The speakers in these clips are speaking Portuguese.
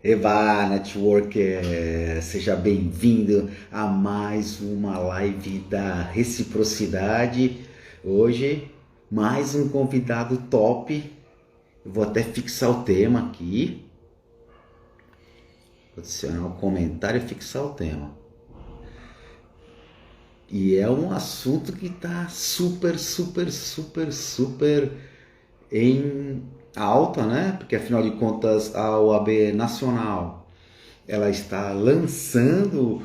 Eva Networker, seja bem-vindo a mais uma live da reciprocidade. Hoje, mais um convidado top. Eu vou até fixar o tema aqui. Adicionar um comentário e fixar o tema. E é um assunto que está super em alta, né? Porque afinal de contas a OAB Nacional ela está lançando,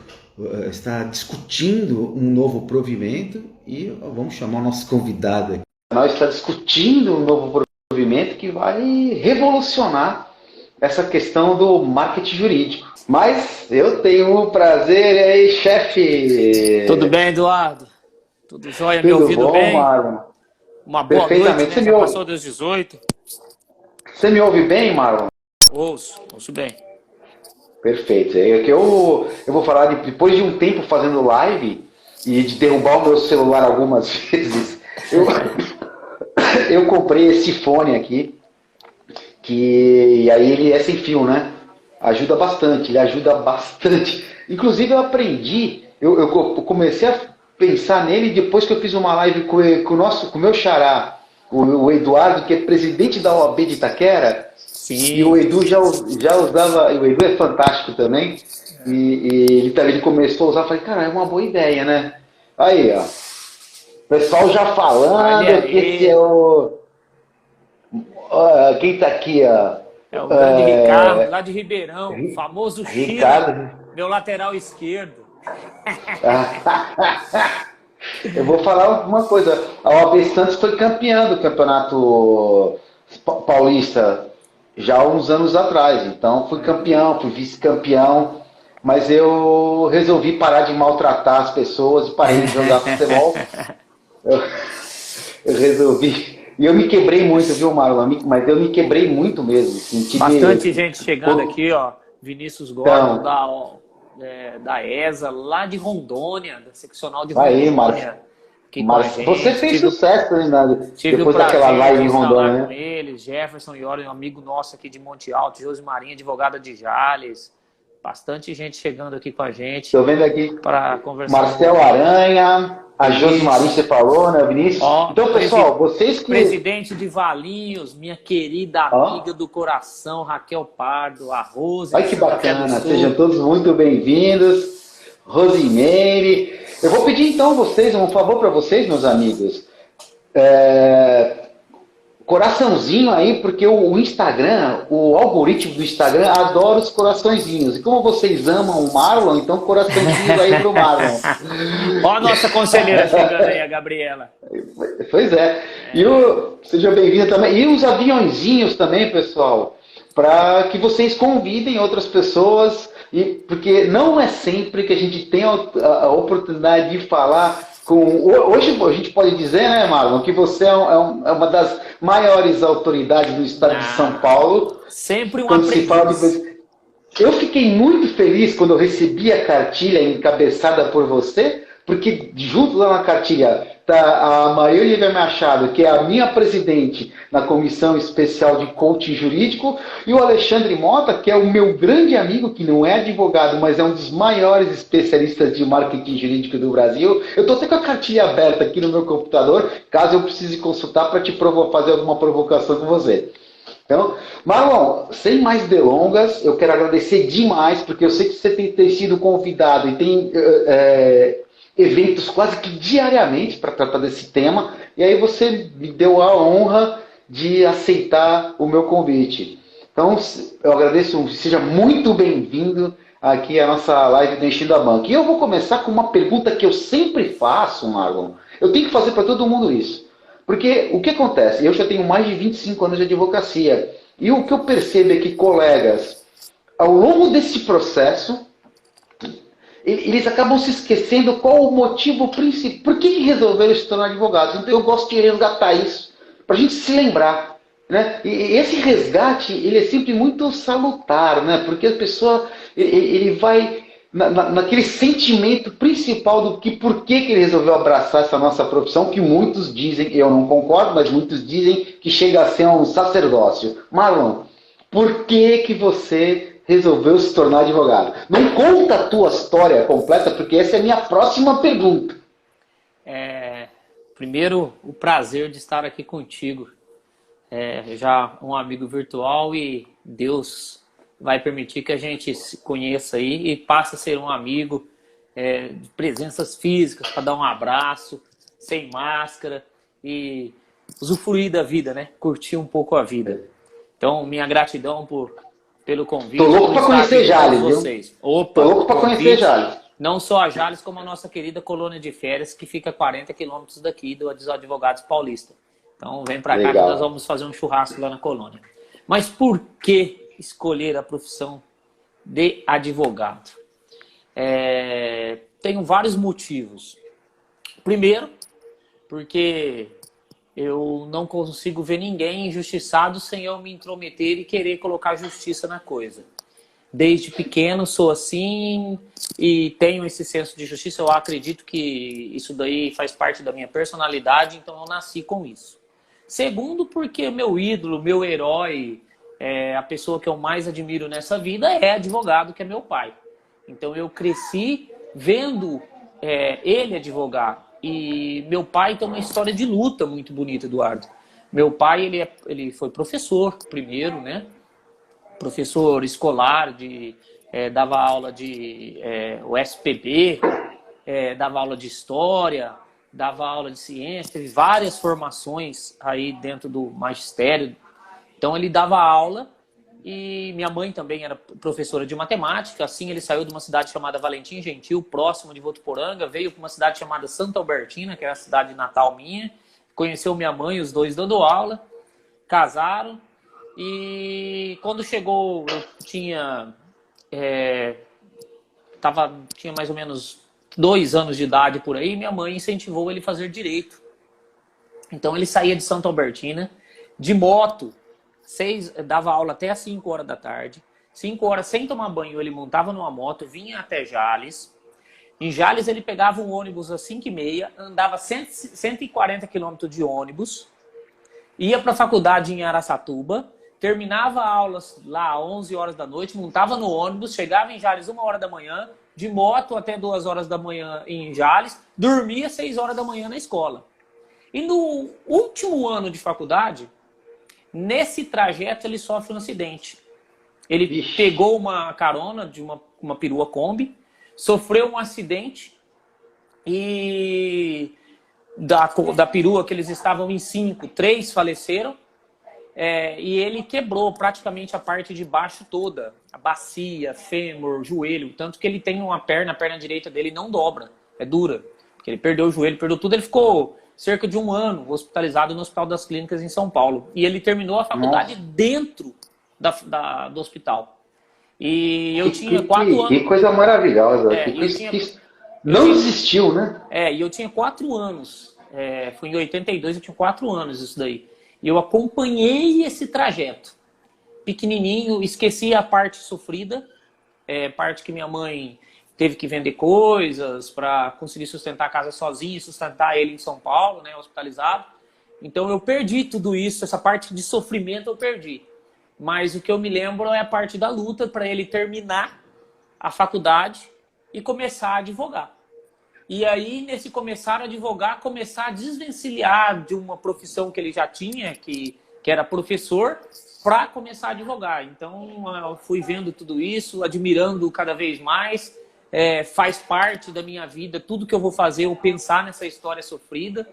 está discutindo um novo provimento e vamos chamar o nosso convidado aqui. Nós está discutindo um novo provimento que vai revolucionar essa questão do marketing jurídico. Mas eu tenho o prazer aí, chefe. Tudo bem, Eduardo? Tudo jóia? Me Tudo ouvindo bom, bem? Marlon? Uma boa noite, né? Já passou das 18. Você me ouve bem, Marlon? Ouço bem. Perfeito. É que eu vou falar depois de um tempo fazendo live e de derrubar o meu celular algumas vezes, eu comprei esse fone aqui, que aí ele é sem fio, né? Ele ajuda bastante. Inclusive eu aprendi, eu comecei a pensar nele depois que eu fiz uma live com o meu xará, o Eduardo, que é presidente da OAB de Itaquera. Sim. E o Edu já usava, e o Edu é fantástico também, e ele começou a usar, eu falei, cara, é uma boa ideia, né? Aí, ó, o pessoal já falando que esse é o... Ó, quem tá aqui, ó? É o grande Ricardo, lá de Ribeirão, famoso Ricardo. Chile, meu lateral esquerdo. Eu vou falar uma coisa, a OAB Santos foi campeã do Campeonato Paulista já há uns anos atrás, então fui campeão, fui vice-campeão, mas eu resolvi parar de maltratar as pessoas e parei de jogar futebol. Eu resolvi. E eu me quebrei muito, viu, Marlon? Mas eu me quebrei muito mesmo. Bastante gente chegando aqui, ó. Vinícius Gordon, então, da ESA, lá de Rondônia, da seccional de Rondônia. Aí, Marcos, você fez sucesso, né? Depois daquela live em Rondônia, com eles, Jefferson Iori, um amigo nosso aqui de Monte Alto, Josi Marinha, advogada de Jales. Bastante gente chegando aqui com a gente. Estou vendo aqui para conversar. Marcel Aranha, a Josi Marinha, você falou, né, Vinícius? Então, pessoal, vocês que... Presidente de Valinhos, minha querida amiga do coração, Raquel Pardo, a Rose. Olha que bacana, sejam todos muito bem-vindos. Rosimeire. Eu vou pedir então vocês, um favor para vocês, meus amigos. Coraçãozinho aí, porque o Instagram, o algoritmo do Instagram adora os coraçõezinhos. E como vocês amam o Marlon, então coraçãozinho aí pro Marlon. Ó a nossa conselheira chegando aí, a Gabriela. Pois é. Seja bem-vinda também. E os aviãozinhos também, pessoal, para que vocês convidem outras pessoas, porque não é sempre que a gente tem a oportunidade de falar hoje a gente pode dizer, né, Marlon, que você é uma das maiores autoridades do estado de São Paulo. Sempre um quando aprendiz. Se fala de... Eu fiquei muito feliz quando eu recebi a cartilha encabeçada por você, porque junto lá na cartilha está a Marília Machado, que é a minha presidente na Comissão Especial de Coaching Jurídico, e o Alexandre Mota, que é o meu grande amigo, que não é advogado, mas é um dos maiores especialistas de marketing jurídico do Brasil. Eu estou até com a cartilha aberta aqui no meu computador, caso eu precise consultar para te fazer alguma provocação com você. Então, Marlon, sem mais delongas, eu quero agradecer demais, porque eu sei que você tem sido convidado e tem eventos quase que diariamente para tratar desse tema, e aí você me deu a honra de aceitar o meu convite. Então, eu agradeço, seja muito bem-vindo aqui à nossa live do Enchendo a Banca. E eu vou começar com uma pergunta que eu sempre faço, Marlon. Eu tenho que fazer para todo mundo isso. Porque o que acontece? Eu já tenho mais de 25 anos de advocacia. E o que eu percebo é que colegas, ao longo desse processo, eles acabam se esquecendo qual o motivo principal. Por que resolveram se tornar advogados? Então eu gosto de resgatar isso, para a gente se lembrar. Né? E esse resgate ele é sempre muito salutar, né? Porque a pessoa ele vai naquele sentimento principal do que por que ele resolveu abraçar essa nossa profissão, que muitos dizem, eu não concordo, mas muitos dizem que chega a ser um sacerdócio. Marlon, por que você resolveu se tornar advogado? Não conta a tua história completa, porque essa é a minha próxima pergunta. Primeiro, o prazer de estar aqui contigo. Já um amigo virtual e Deus vai permitir que a gente se conheça aí e passe a ser um amigo de presenças físicas, para dar um abraço, sem máscara e usufruir da vida, né? Curtir um pouco a vida. Então, minha gratidão pelo convite. Tô louco para conhecer Jales, viu? Opa, tô louco para conhecer Jales. Não só a Jales, como a nossa querida colônia de férias, que fica a 40 quilômetros daqui dos Advogados Paulista. Então, vem para cá que nós vamos fazer um churrasco lá na colônia. Mas por que escolher a profissão de advogado? Tenho vários motivos. Primeiro, porque eu não consigo ver ninguém injustiçado sem eu me intrometer e querer colocar justiça na coisa. Desde pequeno sou assim e tenho esse senso de justiça. Eu acredito que isso daí faz parte da minha personalidade, então eu nasci com isso. Segundo, porque meu ídolo, meu herói, a pessoa que eu mais admiro nessa vida é advogado, que é meu pai. Então eu cresci vendo ele advogar. E meu pai tem uma história de luta muito bonita, Eduardo. Meu pai, ele foi professor primeiro, né? Professor escolar, dava aula de USPB, dava aula de história, dava aula de ciência, teve várias formações aí dentro do magistério. Então ele dava aula e minha mãe também era professora de matemática. Assim ele saiu de uma cidade chamada Valentim Gentil, próximo de Votuporanga, veio para uma cidade chamada Santa Albertina, que é a cidade natal minha, conheceu minha mãe, os dois dando aula, casaram. E quando chegou, eu tinha mais ou menos 2 anos de idade por aí, minha mãe incentivou ele a fazer direito. Então ele saía de Santa Albertina, de moto, dava aula até às 5 horas da tarde. 5 horas sem tomar banho, ele montava numa moto, vinha até Jales. Em Jales ele pegava um ônibus às 5h30, andava 140 quilômetros de ônibus, ia para a faculdade em Araçatuba, terminava aulas lá às 11 horas da noite, montava no ônibus, chegava em Jales 1 hora da manhã, de moto até 2 horas da manhã em Jales, dormia 6 horas da manhã na escola. E no último ano de faculdade, nesse trajeto ele sofre um acidente. Ele pegou uma carona de uma perua Kombi, sofreu um acidente e da perua que eles estavam em 5, 3 faleceram. E ele quebrou praticamente a parte de baixo toda, a bacia, fêmur, joelho, tanto que ele tem a perna direita dele não dobra, é dura, porque ele perdeu o joelho, perdeu tudo, ele ficou cerca de 1 ano hospitalizado no Hospital das Clínicas em São Paulo, e ele terminou a faculdade dentro do hospital. E eu tinha 4 anos... Que coisa maravilhosa, não desistiu, né? E eu tinha 4 anos, foi em 82, eu tinha 4 anos isso daí. E eu acompanhei esse trajeto. Pequenininho, esqueci a parte sofrida, parte que minha mãe teve que vender coisas para conseguir sustentar a casa sozinha, sustentar ele em São Paulo, né, hospitalizado. Então eu perdi tudo isso, essa parte de sofrimento eu perdi. Mas o que eu me lembro é a parte da luta para ele terminar a faculdade e começar a advogar. E aí, nesse começar a advogar, começar a desvencilhar de uma profissão que ele já tinha, que era professor, para começar a advogar. Então, eu fui vendo tudo isso, admirando cada vez mais. Faz parte da minha vida, tudo que eu vou fazer, eu pensar nessa história sofrida,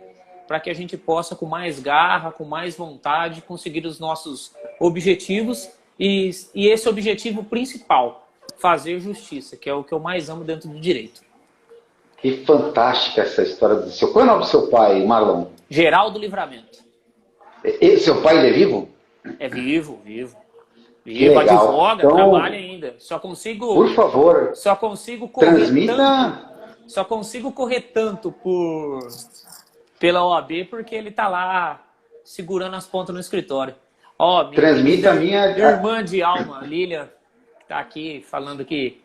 para que a gente possa, com mais garra, com mais vontade, conseguir os nossos objetivos. E esse objetivo principal, fazer justiça, que é o que eu mais amo dentro do direito. Que fantástica essa história do seu... Qual é o nome do seu pai, Marlon? Geraldo Livramento. Seu pai, ele é vivo? É vivo. Legal. Advoga, então, trabalha ainda. Só consigo... Por favor, só consigo correr transmita... Tanto, só consigo correr tanto pela OAB porque ele tá lá segurando as pontas no escritório. Transmita a minha... irmã de alma, Lilian, que tá aqui falando que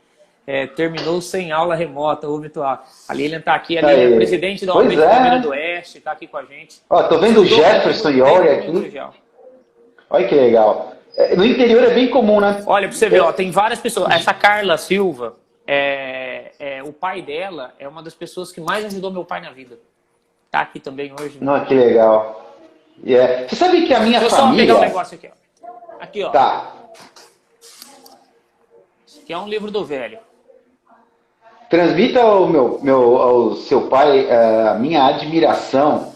terminou sem aula remota ou virtual. A Lilian tá aqui, a Lilian é presidente da OAB de Palmeiras do Oeste, tá aqui com a gente. Tô vendo o Jefferson Iori aqui. Olha que legal. No interior é bem comum, né? Olha, pra você ver, ó, tem várias pessoas. Essa Carla Silva, o pai dela é uma das pessoas que mais ajudou meu pai na vida. Tá aqui também hoje. Não, que legal. Você sabe que a minha Deixa eu só pegar um família... negócio aqui, ó. Aqui, ó. Tá. Esse aqui é um livro do velho. Transmita ao seu pai a minha admiração,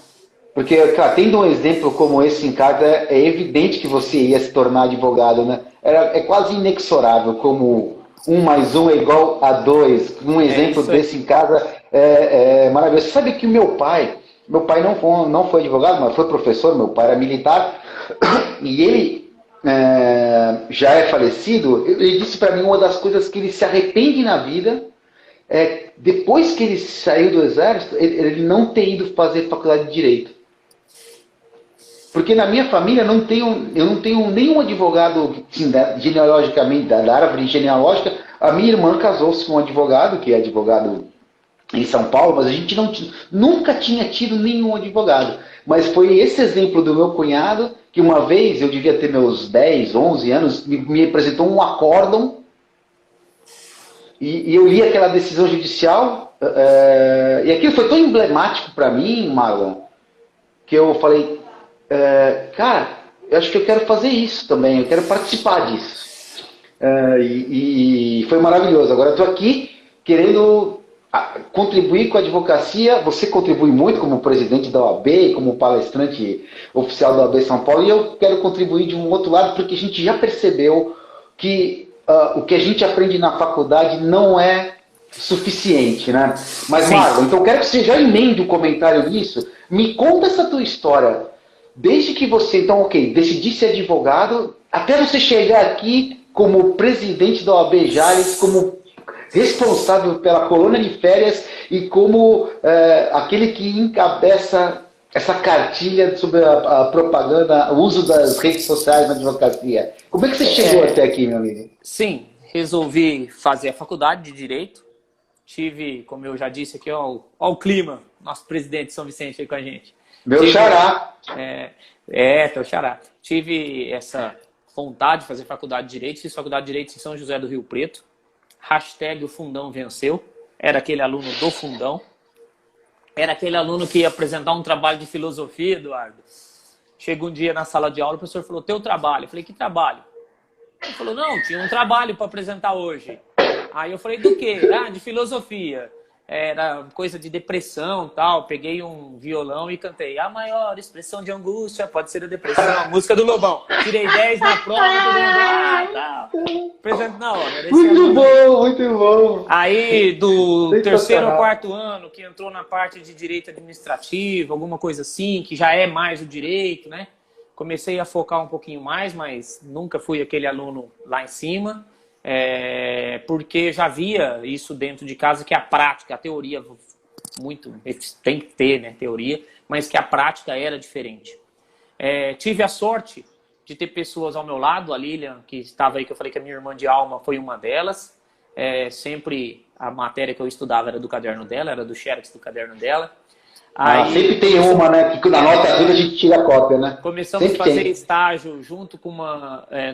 porque, cara, tendo um exemplo como esse em casa, é evidente que você ia se tornar advogado, né? É quase inexorável, como 1 mais 1 é igual a 2. Um exemplo desse em casa é maravilhoso. Você sabe que meu pai não foi advogado, mas foi professor, meu pai era militar, e ele já é falecido. Ele disse para mim uma das coisas que ele se arrepende na vida depois que ele saiu do exército, ele não ter ido fazer faculdade de Direito. Porque na minha família eu não tenho nenhum advogado, assim, genealogicamente, da árvore genealógica. A minha irmã casou-se com um advogado, que é advogado em São Paulo, mas a gente nunca tinha tido nenhum advogado. Mas foi esse exemplo do meu cunhado, que uma vez, eu devia ter meus 10, 11 anos, me apresentou um acórdão. E eu li aquela decisão judicial, e aquilo foi tão emblemático para mim, Marlon, que eu falei, cara, eu acho que eu quero fazer isso também, eu quero participar disso. E foi maravilhoso. Agora eu estou aqui querendo contribuir com a advocacia. Você contribui muito como presidente da OAB, como palestrante oficial da OAB São Paulo, e eu quero contribuir de um outro lado, porque a gente já percebeu que o que a gente aprende na faculdade não é suficiente, né? Mas, Marlon, então eu quero que você já emende o comentário nisso. Me conta essa tua história. Desde que você, então, decidir ser advogado, até você chegar aqui como presidente da OAB Jales, como responsável pela colônia de férias e como aquele que encabeça essa cartilha sobre a propaganda, o uso das redes sociais na advocacia. Como é que você chegou até aqui, meu amigo? Sim, resolvi fazer a faculdade de Direito. Tive, como eu já disse aqui, ó o clima, nosso presidente São Vicente aí com a gente. Meu xará. Teu xará. Tive essa vontade de fazer faculdade de Direito, fiz faculdade de Direito em São José do Rio Preto. Hashtag o Fundão venceu. Era aquele aluno do Fundão. Era aquele aluno que ia apresentar um trabalho de filosofia, Eduardo. Chegou um dia na sala de aula, o professor falou, teu trabalho. Eu falei, que trabalho? Ele falou, não, tinha um trabalho para apresentar hoje. Aí eu falei, do quê? De filosofia. Era coisa de depressão e tal. Peguei um violão e cantei. A maior expressão de angústia pode ser a depressão. A música do Lobão. Tirei 10 na prova, tal. Apresento na hora. Muito bom, muito bom. Aí, do terceiro ou quarto ano, que entrou na parte de direito administrativo, alguma coisa assim, que já é mais o direito, né? Comecei a focar um pouquinho mais, mas nunca fui aquele aluno lá em cima. Porque já via isso dentro de casa, que a prática, a teoria, muito tem que ter, né, teoria, mas que a prática era diferente. Tive a sorte de ter pessoas ao meu lado, a Lilian, que estava aí, que eu falei que a minha irmã de alma foi uma delas. Sempre a matéria que eu estudava era do caderno dela, era do xerox do caderno dela. Aí, sempre tem uma, né? Que na nota a gente tira a cópia, né? Começamos a fazer estágio junto com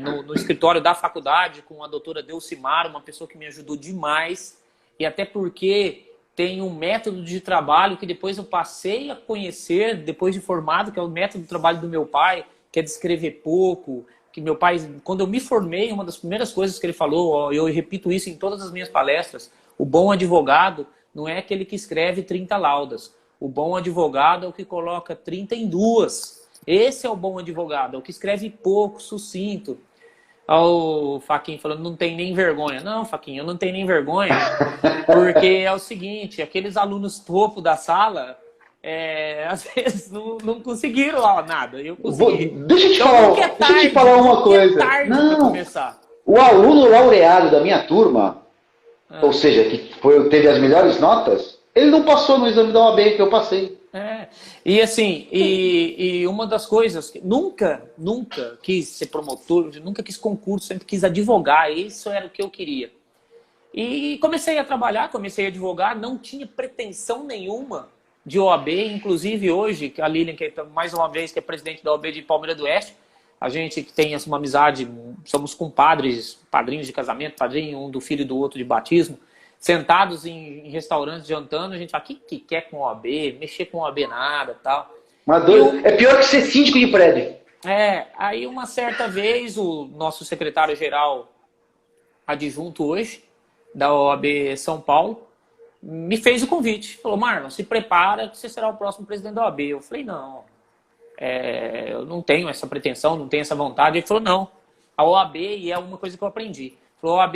no escritório da faculdade, com a doutora Delcimara, uma pessoa que me ajudou demais. E até porque tem um método de trabalho que depois eu passei a conhecer, depois de formado, que é o método de trabalho do meu pai, que é de escrever pouco. Que meu pai, quando eu me formei, uma das primeiras coisas que ele falou, eu repito isso em todas as minhas palestras, o bom advogado não é aquele que escreve 30 laudas. O bom advogado é o que coloca 30 em 2. Esse é o bom advogado, é o que escreve pouco, sucinto. Olha o Faquinho falando, não tem nem vergonha. Não, Faquinho, eu não tenho nem vergonha. Porque é o seguinte, aqueles alunos topo da sala, às vezes não conseguiram nada. Eu consegui. Deixa eu te falar uma coisa. Não, o aluno laureado da minha turma, ou seja, que teve as melhores notas, ele não passou no exame da OAB que eu passei. E assim, e uma das coisas, nunca quis ser promotor, nunca quis concurso, sempre quis advogar, isso era o que eu queria. E comecei a trabalhar, comecei a advogar, não tinha pretensão nenhuma de OAB, inclusive hoje, a Lilian, que é, mais uma vez, que é presidente da OAB de Palmeira do Oeste, A gente que tem uma amizade, somos compadres, padrinhos de casamento, padrinho um do filho do outro de batismo, sentados em restaurantes jantando, a gente fala, que quer com OAB, mexer com OAB nada, tal. É pior que ser síndico de prédio. Aí uma certa vez o nosso secretário-geral adjunto hoje, da OAB São Paulo, me fez o convite. Falou, Marlon, se prepara que você será o próximo presidente da OAB. Eu falei, não, eu não tenho essa pretensão, não tenho essa vontade. Ele falou, não, a OAB, e é uma coisa que eu aprendi, ele falou, a OAB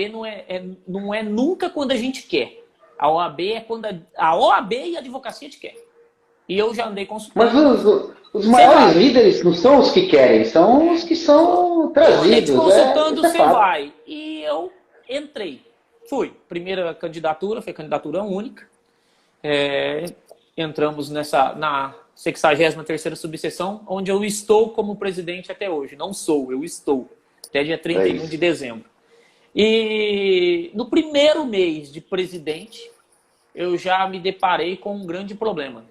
não é nunca quando a gente quer. A OAB é quando a OAB e a advocacia te quer. E eu já andei consultando. Mas os maiores líderes não são os que querem, são os que são trazidos. Consultando, você vai. E eu entrei. Fui. Primeira candidatura, foi candidatura única. Entramos na 63ª subseção, onde eu estou como presidente até hoje. Não sou, eu estou. Até dia 31 de dezembro. E no primeiro mês de presidente, eu já me deparei com um grande problema.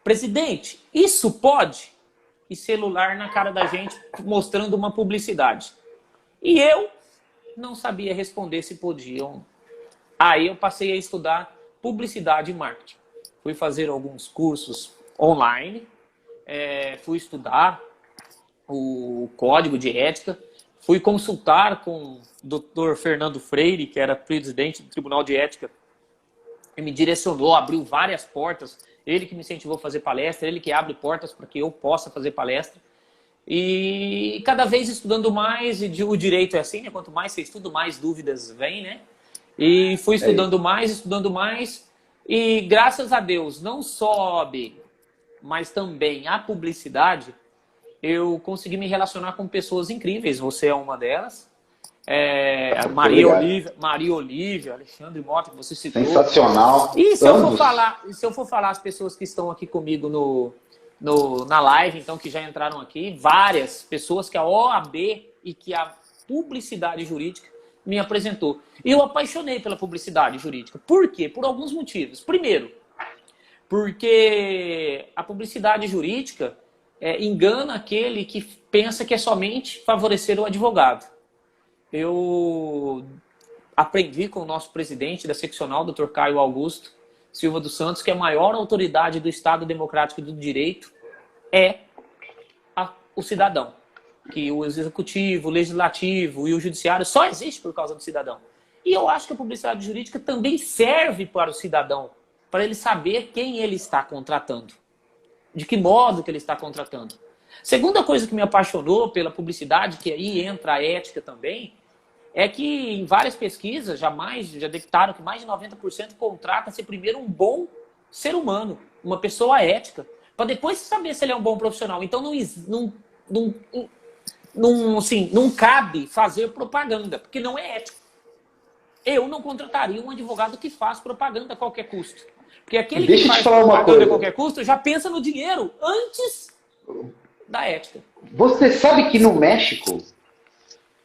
Presidente, isso pode? E celular na cara da gente, mostrando uma publicidade. E eu não sabia responder se podiam. Aí eu passei a estudar publicidade e marketing. Fui fazer alguns cursos online, fui estudar o código de ética, fui consultar com o Dr. Fernando Freire, que era presidente do Tribunal de Ética, e me direcionou, abriu várias portas. Ele que me incentivou a fazer palestra, ele que abre portas para que eu possa fazer palestra. E cada vez estudando mais, e o direito é assim, né? Quanto mais você estuda, mais dúvidas vêm, né? E fui estudando mais, e graças a Deus, não só a OAB, mas também a publicidade, eu consegui me relacionar com pessoas incríveis. Você é uma delas. Maria Olívia, Alexandre Mota, que você citou. Sensacional. E se eu for falar as pessoas que estão aqui comigo na live, então, que já entraram aqui, várias pessoas que a OAB e que a publicidade jurídica me apresentou. E eu apaixonei pela publicidade jurídica. Por quê? Por alguns motivos. Primeiro, porque a publicidade jurídica engana aquele que pensa que é somente favorecer o advogado. Eu aprendi com o nosso presidente da seccional, Dr. Caio Augusto Silva dos Santos, que a maior autoridade do Estado Democrático do Direito é o cidadão. Que o executivo, o legislativo e o judiciário só existe por causa do cidadão. E eu acho que a publicidade jurídica também serve para o cidadão, para ele saber quem ele está contratando, de que modo que ele está contratando. Segunda coisa que me apaixonou pela publicidade, que aí entra a ética também, é que em várias pesquisas já detectaram que mais de 90% contrata-se primeiro um bom ser humano, uma pessoa ética, para depois saber se ele é um bom profissional. Então não cabe fazer propaganda, porque não é ético. Eu não contrataria um advogado que faz propaganda a qualquer custo. Porque aquele que faz propaganda a qualquer custo já pensa no dinheiro antes da ética. Você sabe que no México,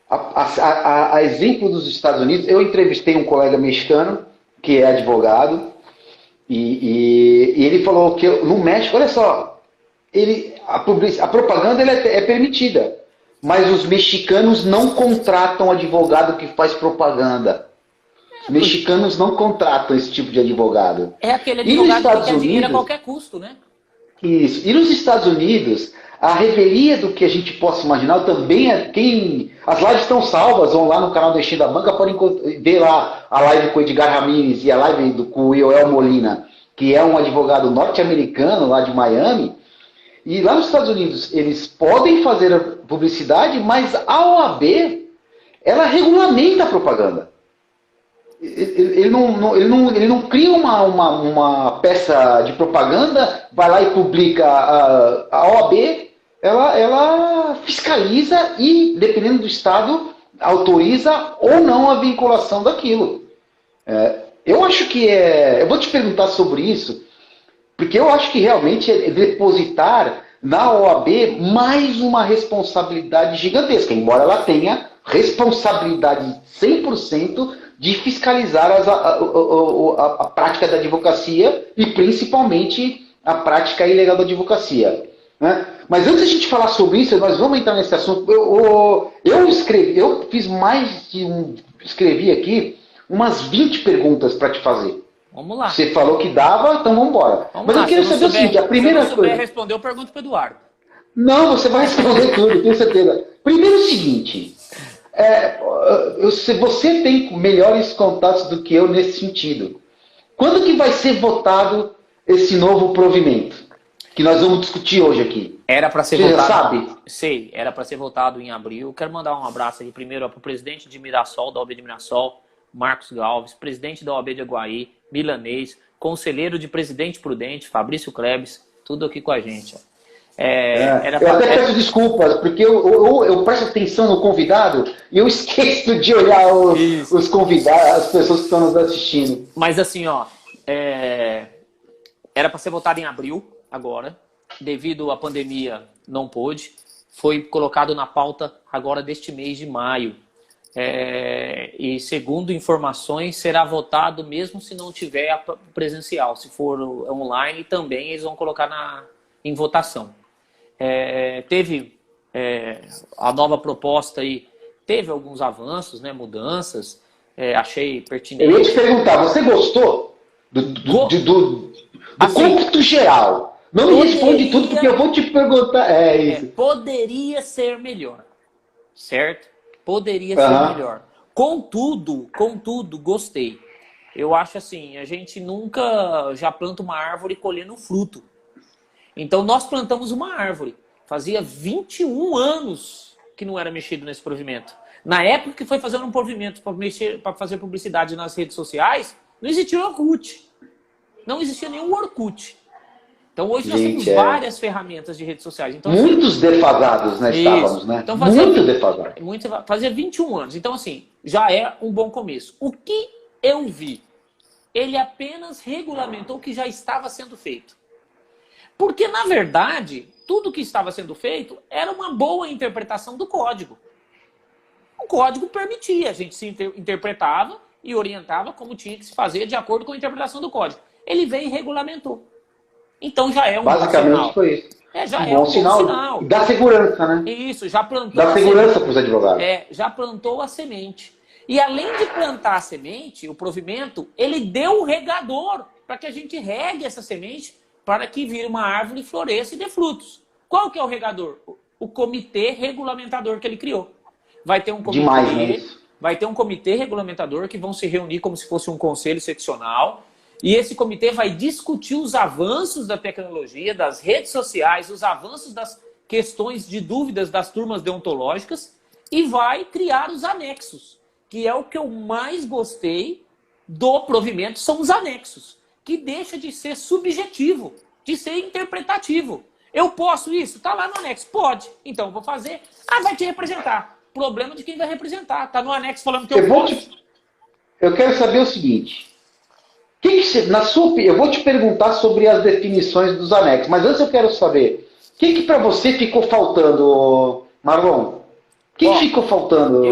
a exemplo dos Estados Unidos, eu entrevistei um colega mexicano que é advogado e ele falou que no México, olha só, a propaganda é permitida, mas os mexicanos não contratam advogado que faz propaganda. Os mexicanos não contratam esse tipo de advogado. É aquele advogado que quer dinheiro a qualquer custo, né? Isso. E nos Estados Unidos, a revelia do que a gente possa imaginar também as lives estão salvas, vão lá no canal do Destino da Banca, podem ver lá a live com o Edgar Ramírez e a live com o Yoel Molina, que é um advogado norte-americano lá de Miami. E lá nos Estados Unidos, eles podem fazer a publicidade, mas a OAB, ela regulamenta a propaganda. Ele não cria uma peça de propaganda, vai lá e publica. A OAB, ela fiscaliza e, dependendo do estado, autoriza ou não a vinculação daquilo. Eu acho que eu vou te perguntar sobre isso, porque eu acho que realmente é depositar na OAB mais uma responsabilidade gigantesca, embora ela tenha responsabilidade 100% de fiscalizar a prática da advocacia e principalmente a prática ilegal da advocacia. né? Mas antes de a gente falar sobre isso, nós vamos entrar nesse assunto. Eu fiz escrevi aqui umas 20 perguntas para te fazer. Vamos lá. Você falou que dava, então vamos embora. Mas eu quero saber o seguinte, a primeira coisa... Se eu não souber responder, eu pergunto para o Eduardo. Não, você vai responder tudo, tenho certeza. Primeiro o seguinte, você tem melhores contatos do que eu nesse sentido. Quando que vai ser votado esse novo provimento? Que nós vamos discutir hoje aqui. Era para ser você votado. Já sabe? Sei, era para ser votado em abril. Quero mandar um abraço aqui primeiro para o presidente de Mirassol, da OAB de Mirassol, Marcos Galves, presidente da OAB de Aguaí, Milanês, conselheiro de Presidente Prudente, Fabrício Klebs, tudo aqui com a gente. Eu até peço desculpas, porque eu presto atenção no convidado e eu esqueço de olhar os convidados, as pessoas que estão nos assistindo. Mas assim, era para ser votado em abril, agora. Devido à pandemia, não pôde. Foi colocado na pauta agora deste mês de maio. E segundo informações, será votado mesmo se não tiver presencial. Se for online, também eles vão colocar em votação. Teve a nova proposta aí, teve alguns avanços, né, mudanças, achei pertinente. Eu ia te perguntar, você gostou do cômputo geral? Não me responde tudo, porque eu vou te perguntar. Isso. Poderia ser melhor, certo? Poderia ser melhor. Contudo, gostei. Eu acho assim, a gente nunca já planta uma árvore colhendo fruto. Então, nós plantamos uma árvore. Fazia 21 anos que não era mexido nesse provimento. Na época que foi fazer um provimento para fazer publicidade nas redes sociais, não existia o Orkut. Não existia nenhum Orkut. Então, hoje nós temos várias ferramentas de redes sociais. Então, muitos defasados, né? Estávamos, né? Então, muito defasados. Fazia 21 anos. Então, assim, já é um bom começo. O que eu vi? Ele apenas regulamentou o que já estava sendo feito. Porque, na verdade, tudo que estava sendo feito era uma boa interpretação do código. O código permitia, a gente se interpretava e orientava como tinha que se fazer de acordo com a interpretação do código. Ele veio e regulamentou. Então já é um bom sinal. Basicamente foi isso. Já é um bom sinal. Dá segurança, né? Isso, já plantou Dá segurança para os advogados. Já plantou a semente. E além de plantar a semente, o provimento, ele deu o regador para que a gente regue essa semente para que vire uma árvore, floresça e dê frutos. Qual que é o regador? O comitê regulamentador que ele criou. Vai ter um comitê regulamentador que vão se reunir como se fosse um conselho seccional. E esse comitê vai discutir os avanços da tecnologia, das redes sociais, os avanços das questões de dúvidas das turmas deontológicas e vai criar os anexos, que é o que eu mais gostei do provimento, são os anexos, que deixa de ser subjetivo, de ser interpretativo. Eu posso isso? Está lá no anexo. Pode. Então eu vou fazer. Vai te representar. Problema de quem vai representar. Está no anexo falando que eu posso. Eu quero saber o seguinte. Eu vou te perguntar sobre as definições dos anexos, mas antes eu quero saber, o que para você ficou faltando, Marlon? O que ficou faltando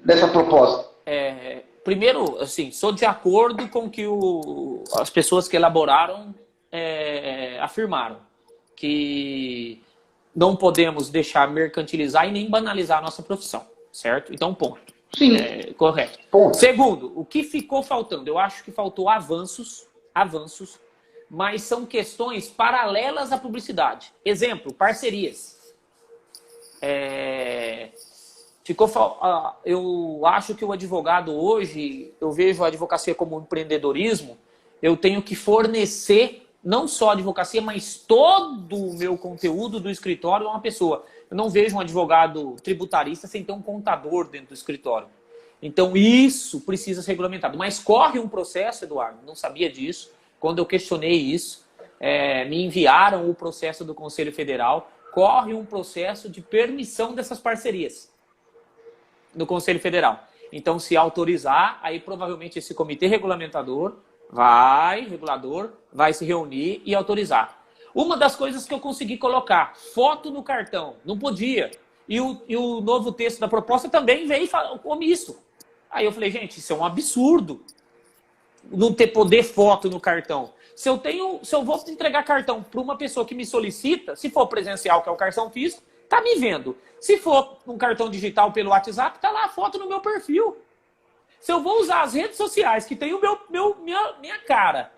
nessa proposta? Primeiro, assim, sou de acordo com o que as pessoas que elaboraram afirmaram, que não podemos deixar mercantilizar e nem banalizar a nossa profissão, certo? Então, ponto. Sim. Correto. Ponto. Segundo, o que ficou faltando? Eu acho que faltou avanços, mas são questões paralelas à publicidade. Exemplo, parcerias. Eu acho que o advogado hoje, eu vejo a advocacia como um empreendedorismo, eu tenho que fornecer não só a advocacia, mas todo o meu conteúdo do escritório a uma pessoa. Eu não vejo um advogado tributarista sem ter um contador dentro do escritório. Então, isso precisa ser regulamentado. Mas corre um processo, Eduardo, não sabia disso. Quando eu questionei isso, me enviaram o processo do Conselho Federal. Corre um processo de permissão dessas parcerias no Conselho Federal. Então, se autorizar, aí provavelmente esse comitê regulamentador vai se reunir e autorizar. Uma das coisas que eu consegui colocar, foto no cartão, não podia. E o novo texto da proposta também veio omisso. Aí eu falei, gente, isso é um absurdo. não ter poder foto no cartão. Se eu vou entregar cartão para uma pessoa que me solicita, se for presencial, que é o cartão físico, tá me vendo. Se for um cartão digital pelo WhatsApp, tá lá a foto no meu perfil. Se eu vou usar as redes sociais que tem minha cara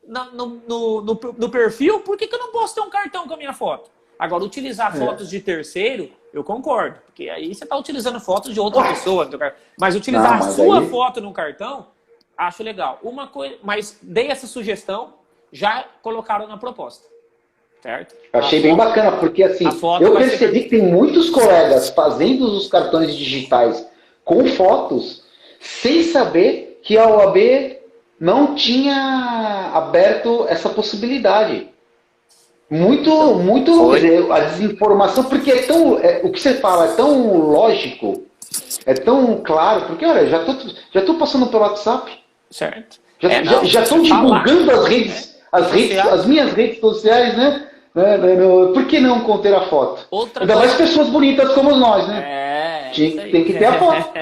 no perfil, por que eu não posso ter um cartão com a minha foto? Agora, utilizar fotos de terceiro, eu concordo. Porque aí você está utilizando fotos de outra pessoa. Mas utilizar a sua foto no cartão, acho legal. Uma coisa, mas dei essa sugestão, já colocaram na proposta. Certo? Achei bem bacana, porque assim, eu percebi que tem muitos colegas fazendo os cartões digitais com fotos, sem saber que a OAB não tinha aberto essa possibilidade. Muito, a desinformação, porque o que você fala é tão lógico, é tão claro, porque olha, já tô passando pelo WhatsApp. Certo. Já estou divulgando as minhas redes sociais, né? Por que não conter a foto? Ainda mais pessoas bonitas como nós, né? Tem que ter a foto.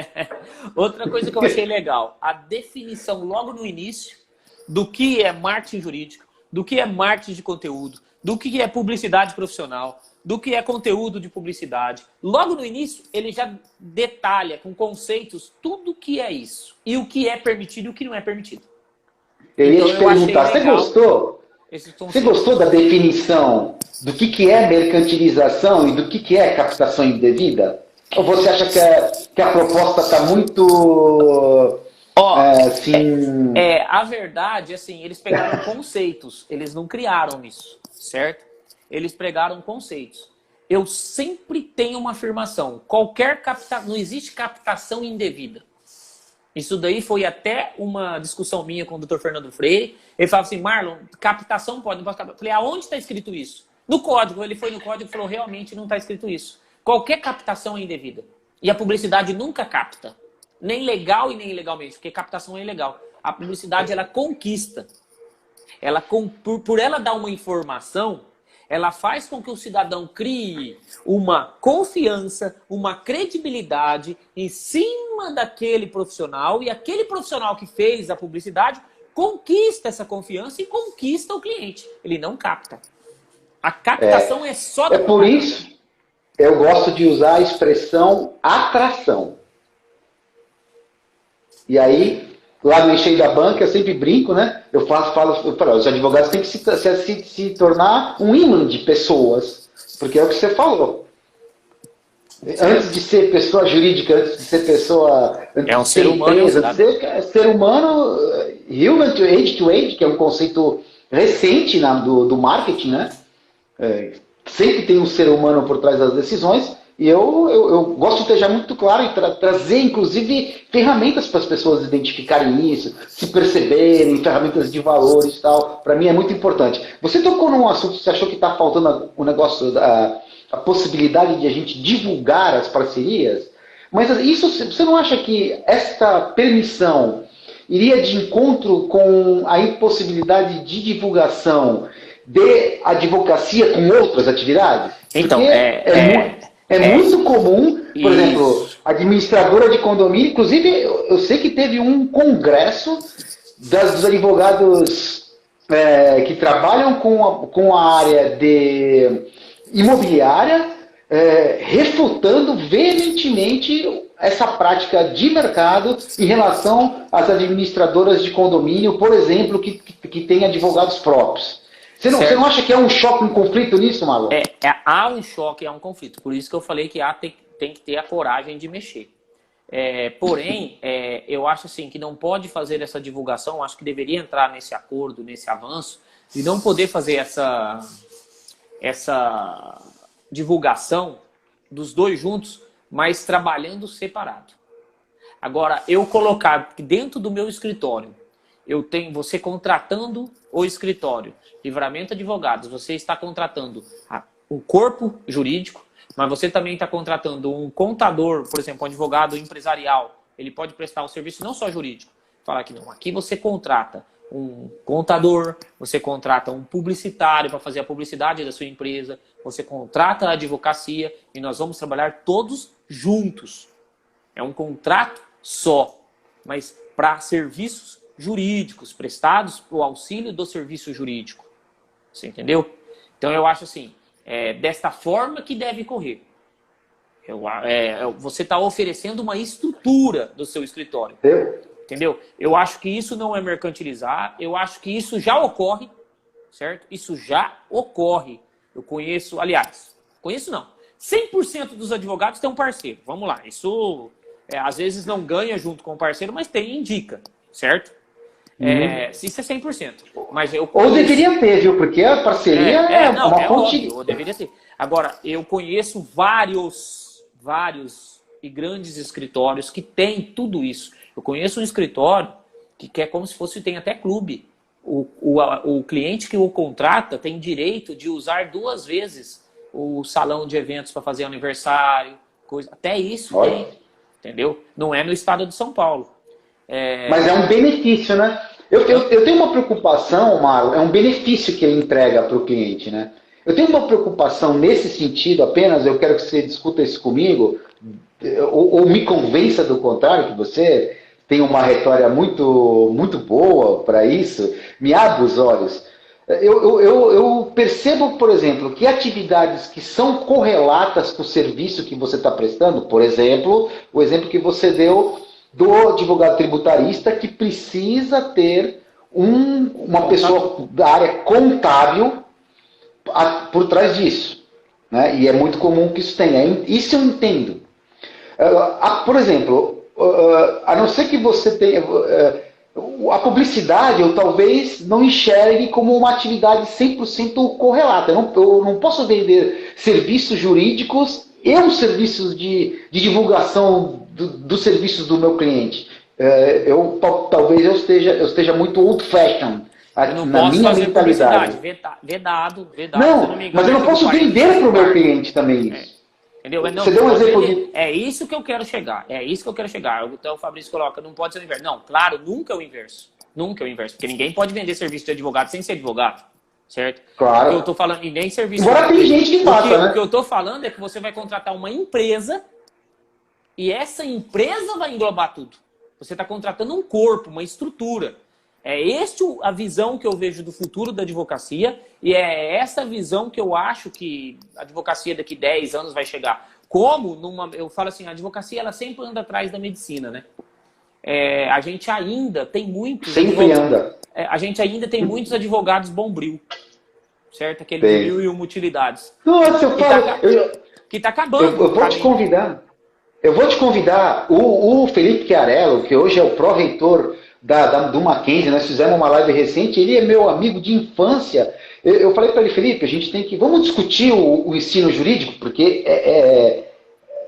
Outra coisa que eu achei legal, a definição logo no início do que é marketing jurídico, do que é marketing de conteúdo, do que é publicidade profissional, do que é conteúdo de publicidade. Logo no início, ele já detalha com conceitos tudo o que é isso. E o que é permitido e o que não é permitido. Eu ia te perguntar, você gostou? Você gostou da definição do que é mercantilização e do que é captação indevida? Ou você acha que a proposta está muito... A verdade, assim, eles pegaram conceitos, eles não criaram isso, certo? Eles pregaram conceitos. Eu sempre tenho uma afirmação, não existe captação indevida. Isso daí foi até uma discussão minha com o Dr. Fernando Freire. Ele falava assim, Marlon, captação pode, não pode captar. Eu falei, aonde está escrito isso? No código. Ele foi no código e falou, realmente não está escrito isso. Qualquer captação é indevida. E a publicidade nunca capta. Nem legal e nem ilegalmente, porque captação é ilegal. A publicidade, ela conquista. Por ela dar uma informação, ela faz com que o cidadão crie uma confiança, uma credibilidade em cima daquele profissional, e aquele profissional que fez a publicidade conquista essa confiança e conquista o cliente. Ele não capta. A captação é só... É por isso eu gosto de usar a expressão atração. E aí, lá no Encheio da Banca, eu sempre brinco, né? Eu falo, os advogados têm que se tornar um imã de pessoas. Porque é o que você falou. Antes de ser pessoa jurídica, antes de ser pessoa... É um ser humano. Antes de ser ser humano, human to age, que é um conceito recente do marketing, né? Sempre tem um ser humano por trás das decisões. E eu gosto de deixar muito claro e trazer, inclusive, ferramentas para as pessoas identificarem isso, se perceberem, ferramentas de valores e tal. Para mim é muito importante. Você tocou num assunto, você achou que está faltando o negócio, a possibilidade de a gente divulgar as parcerias, mas isso, você não acha que esta permissão iria de encontro com a impossibilidade de divulgação de advocacia com outras atividades? Então, muito comum, por exemplo, administradora de condomínio, inclusive eu sei que teve um congresso dos advogados que trabalham com a área de imobiliária, refutando veementemente essa prática de mercado em relação às administradoras de condomínio, por exemplo, que têm advogados próprios. Você não acha que é um choque, um conflito nisso, Marlon? Há um choque, há um conflito. Por isso que eu falei que tem que ter a coragem de mexer. Porém, eu acho assim que não pode fazer essa divulgação, acho que deveria entrar nesse acordo, nesse avanço, e não poder fazer essa divulgação dos dois juntos, mas trabalhando separado. Agora, eu colocar dentro do meu escritório, eu tenho você contratando o escritório, Livramento Advogados, você está contratando o corpo jurídico, mas você também está contratando um contador, por exemplo, um advogado empresarial. Ele pode prestar um serviço não só jurídico. Falar que não, aqui você contrata um contador, você contrata um publicitário para fazer a publicidade da sua empresa, você contrata a advocacia e nós vamos trabalhar todos juntos. É um contrato só, mas para serviços jurídicos prestados para o auxílio do serviço jurídico. Você entendeu? Então eu acho assim, desta forma que deve correr. Você está oferecendo uma estrutura do seu escritório. Entendeu? Eu acho que isso não é mercantilizar, eu acho que isso já ocorre, certo? Isso já ocorre. Eu conheço, aliás, conheço não. 100% dos advogados têm um parceiro. Vamos lá, isso às vezes não ganha junto com o parceiro, mas indica, certo? Isso é 100%. Mas eu conheço... Ou deveria ter, viu? Porque a parceria é uma fonte... Óbvio, deveria ter. Agora, eu conheço vários e grandes escritórios que têm tudo isso. Eu conheço um escritório que é como se fosse, tem até clube. O cliente que o contrata tem direito de usar 2 vezes o salão de eventos para fazer aniversário, coisa. Até isso tem, entendeu? Não é no estado de São Paulo. Mas é um benefício, né? Eu tenho uma preocupação, Marlon, é um benefício que ele entrega para o cliente, né? Eu tenho uma preocupação nesse sentido apenas, eu quero que você discuta isso comigo, ou me convença do contrário, que você tem uma retória muito, muito boa para isso, me abre os olhos. Eu percebo, por exemplo, que atividades que são correlatas com o serviço que você está prestando, por exemplo, o exemplo que você deu do advogado tributarista que precisa ter uma pessoa da área contábil por trás disso. Né? E é muito comum que isso tenha. Isso eu entendo. Por exemplo, a não ser que você tenha... a publicidade eu talvez não enxergue como uma atividade 100% correlata. Eu não posso vender serviços jurídicos e os serviços de divulgação dos serviços do meu cliente. Talvez eu esteja muito old-fashioned na minha mentalidade. Vedado. Não, mas eu não posso vender para o meu cliente também isso. Entendeu? Você deu um exemplo de... É isso que eu quero chegar. Então o Fabrício coloca, não pode ser o inverso. Não, claro, nunca é o inverso. Nunca é o inverso. Porque ninguém pode vender serviço de advogado sem ser advogado. Certo? Claro. O que eu estou falando, e nem serviço... Agora tem gente que passa, né? O que eu estou falando é que você vai contratar uma empresa e essa empresa vai englobar tudo. Você está contratando um corpo, uma estrutura. É esta a visão que eu vejo do futuro da advocacia e é essa visão que eu acho que a advocacia daqui 10 anos vai chegar. Eu falo assim, a advocacia ela sempre anda atrás da medicina, né? A gente ainda tem muitos... Sempre anda. A gente ainda tem muitos advogados bombril, certo? Aqueles 1001 utilidades. Nossa, eu falo... Que está acabando. Eu vou te convidar. O Felipe Chiarello, que hoje é o pró-reitor do Mackenzie, nós fizemos uma live recente, ele é meu amigo de infância. Eu falei para ele, Felipe, a gente tem que... Vamos discutir o ensino jurídico, porque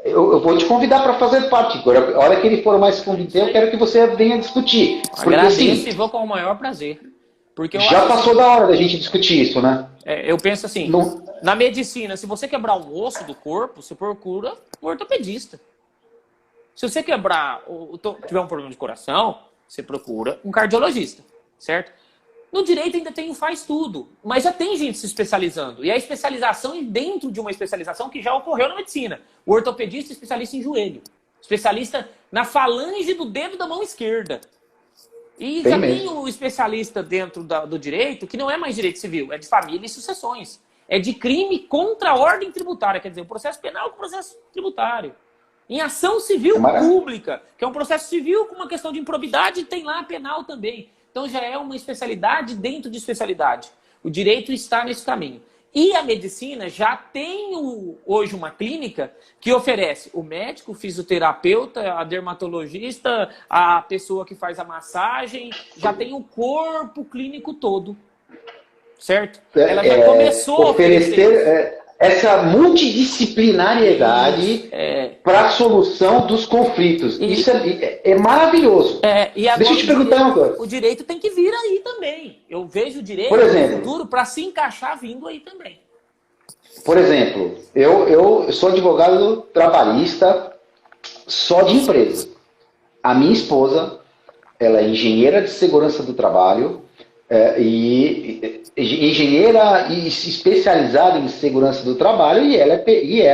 eu vou te convidar para fazer parte. Agora, a hora que ele for mais fundo, eu quero que você venha discutir. Agradeço e vou com o maior prazer. Porque já passou da hora da gente discutir isso, né? Eu penso assim, na medicina, se você quebrar um osso do corpo, você procura um ortopedista. Se você tiver um problema de coração, você procura um cardiologista, certo? No direito ainda tem o faz tudo, mas já tem gente se especializando. E a especialização é dentro de uma especialização que já ocorreu na medicina. O ortopedista é especialista em joelho, especialista na falange do dedo da mão esquerda. E já tem o especialista dentro do direito, que não é mais direito civil, é de família e sucessões. É de crime contra a ordem tributária, quer dizer, o processo penal com o processo tributário. Em ação civil pública, que é um processo civil com uma questão de improbidade, tem lá penal também. Então já é uma especialidade dentro de especialidade. O direito está nesse caminho. E a medicina já tem hoje uma clínica que oferece o médico, o fisioterapeuta, a dermatologista, a pessoa que faz a massagem, já tem o corpo clínico todo. Certo? Ela já começou a oferecer essa multidisciplinariedade para a solução dos conflitos. Isso é maravilhoso. E agora, deixa eu te perguntar uma coisa. O direito tem que vir aí também. Eu vejo o direito no futuro para se encaixar vindo aí também. Por exemplo, eu sou advogado trabalhista só de empresa. A minha esposa, ela é engenheira de segurança do trabalho e engenheira e especializada em segurança do trabalho e ela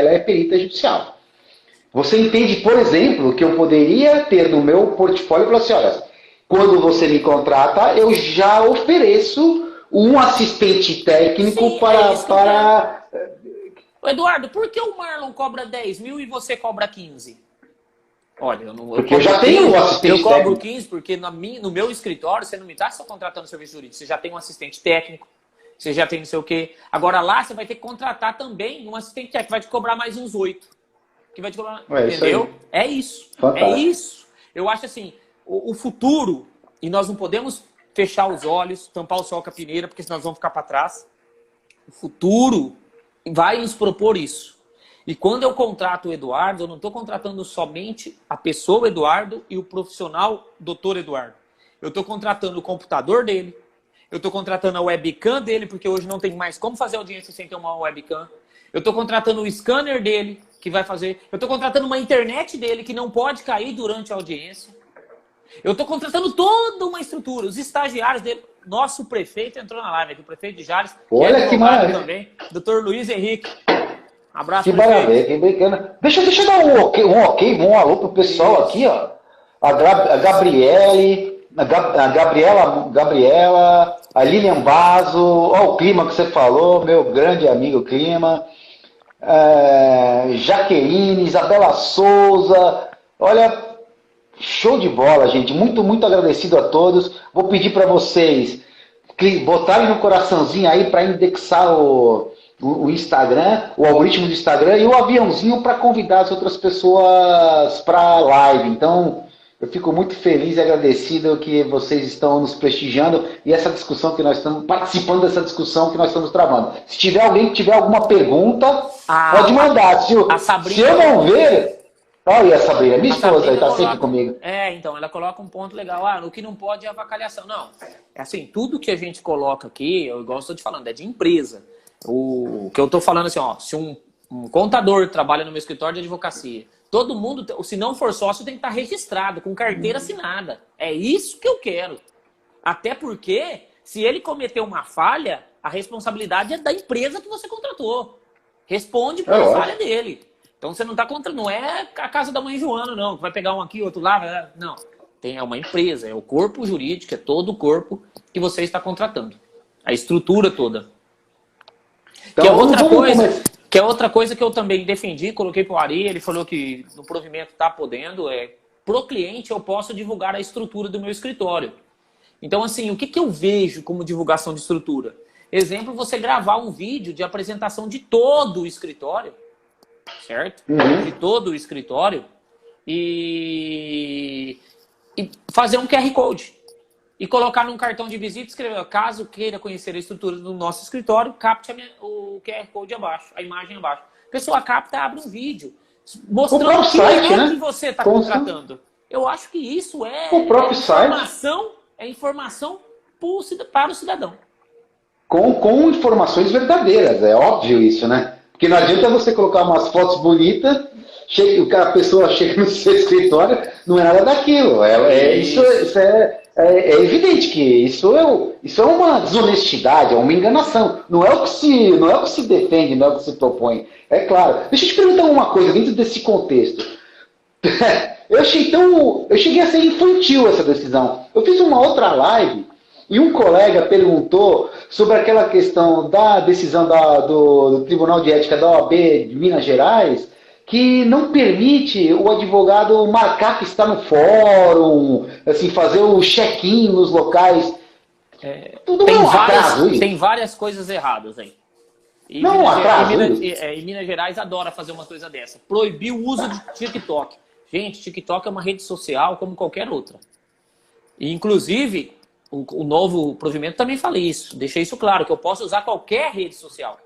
é perita judicial. Você entende, por exemplo, que eu poderia ter no meu portfólio e falar assim, olha, quando você me contrata, eu já ofereço um assistente técnico. Sim, para... Eduardo, por que o Marlon cobra 10 mil e você cobra 15? Olha, porque eu já tenho um assistente técnico. Eu cobro 15 porque no meu escritório você não me está só contratando serviço jurídico, você já tem um assistente técnico, você já tem não sei o quê. Agora lá você vai ter que contratar também um assistente técnico, que vai te cobrar mais uns 8. Que vai te cobrar, entendeu? Isso é isso. Fantástico. É isso. Eu acho assim, o futuro, e nós não podemos fechar os olhos, tampar o sol com a peneira, porque senão nós vamos ficar para trás. O futuro vai nos propor isso. E quando eu contrato o Eduardo, eu não estou contratando somente a pessoa Eduardo e o profissional Dr. Eduardo. Eu estou contratando o computador dele, eu estou contratando a webcam dele, porque hoje não tem mais como fazer audiência sem ter uma webcam. Eu estou contratando o scanner dele, que vai fazer... Eu estou contratando uma internet dele, que não pode cair durante a audiência. Eu estou contratando toda uma estrutura. Os estagiários dele... Nosso prefeito entrou na live aqui, o prefeito de Jales. Olha que maravilha. Também, Dr. Luiz Henrique. Abraço, que maravilha, que bacana. Deixa eu dar um alô pro pessoal. Isso. Aqui, ó. A Gabriela, a Lilian Basso, ó, o Clima que você falou, meu grande amigo Clima, Jaqueline, Isabela Souza, olha, show de bola, gente, muito agradecido a todos. Vou pedir para vocês botarem no coraçãozinho aí para indexar o Instagram, o algoritmo do Instagram e o aviãozinho para convidar as outras pessoas para a live. Então, eu fico muito feliz e agradecido que vocês estão nos prestigiando e essa discussão que nós estamos participando dessa discussão que nós estamos travando. Se tiver alguém que tiver alguma pergunta, pode mandar. Se eu não ver... Olha a Sabrina, minha esposa aí, tá sempre comigo. Então, ela coloca um ponto legal. O que não pode é avacalhação. Não, é assim, tudo que a gente coloca aqui, eu gosto de falando, é de empresa. O que eu tô falando assim, ó, se um contador trabalha no meu escritório de advocacia, todo mundo, se não for sócio, tem que estar registrado, com carteira assinada. É isso que eu quero. Até porque, se ele cometer uma falha, a responsabilidade é da empresa que você contratou. Responde pela falha dele. Então você não está contra, não é a casa da mãe Joana, não, que vai pegar um aqui, outro lá. Não. É uma empresa, é o corpo jurídico, é todo o corpo que você está contratando. A estrutura toda. Então, que é outra coisa que eu também defendi, coloquei para o Ari, ele falou que no provimento está podendo, pro cliente eu posso divulgar a estrutura do meu escritório. Então, assim, o que eu vejo como divulgação de estrutura? Exemplo, você gravar um vídeo de apresentação de todo o escritório, certo? De todo o escritório e fazer um QR Code e colocar num cartão de visita e escrever, caso queira conhecer a estrutura do nosso escritório, capte o QR Code abaixo, a imagem abaixo. A pessoa capta, abre um vídeo mostrando o que você está contratando. Eu acho que isso é informação para o cidadão. Com informações verdadeiras, é óbvio isso, né? Porque não adianta você colocar umas fotos bonitas, a pessoa chega no seu escritório, não é nada daquilo. Isso é evidente que isso é uma desonestidade, é uma enganação. Não é o que se defende, não é o que se propõe. É claro. Deixa eu te perguntar uma coisa dentro desse contexto. Eu cheguei a ser infantil essa decisão. Eu fiz uma outra live e um colega perguntou sobre aquela questão da decisão do Tribunal de Ética da OAB de Minas Gerais, que não permite o advogado marcar que está no fórum, assim, fazer o check-in nos locais. Tudo tem várias coisas erradas aí. E Minas Gerais adora fazer uma coisa dessa. Proibir o uso de TikTok. Gente, TikTok é uma rede social como qualquer outra. E, inclusive, o novo provimento também fala isso. Deixei isso claro, que eu posso usar qualquer rede social.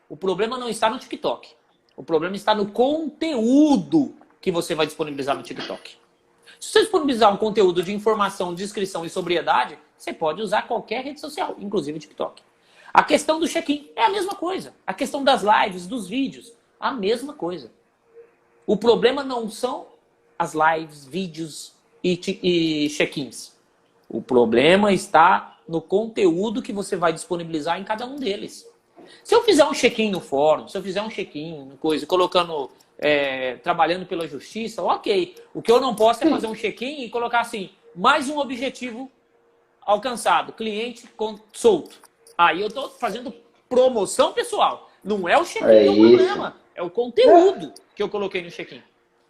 O problema não está no TikTok. O problema está no conteúdo que você vai disponibilizar no TikTok. Se você disponibilizar um conteúdo de informação, descrição e sobriedade, você pode usar qualquer rede social, inclusive o TikTok. A questão do check-in é a mesma coisa. A questão das lives, dos vídeos, a mesma coisa. O problema não são as lives, vídeos e check-ins. O problema está no conteúdo que você vai disponibilizar em cada um deles. Se eu fizer um check-in no fórum, se eu fizer um check-in, colocando, trabalhando pela justiça, ok. O que eu não posso é fazer um check-in e colocar assim, mais um objetivo alcançado, cliente solto. Aí eu estou fazendo promoção pessoal. Não é o check-in que é o problema, é o conteúdo que eu coloquei no check-in.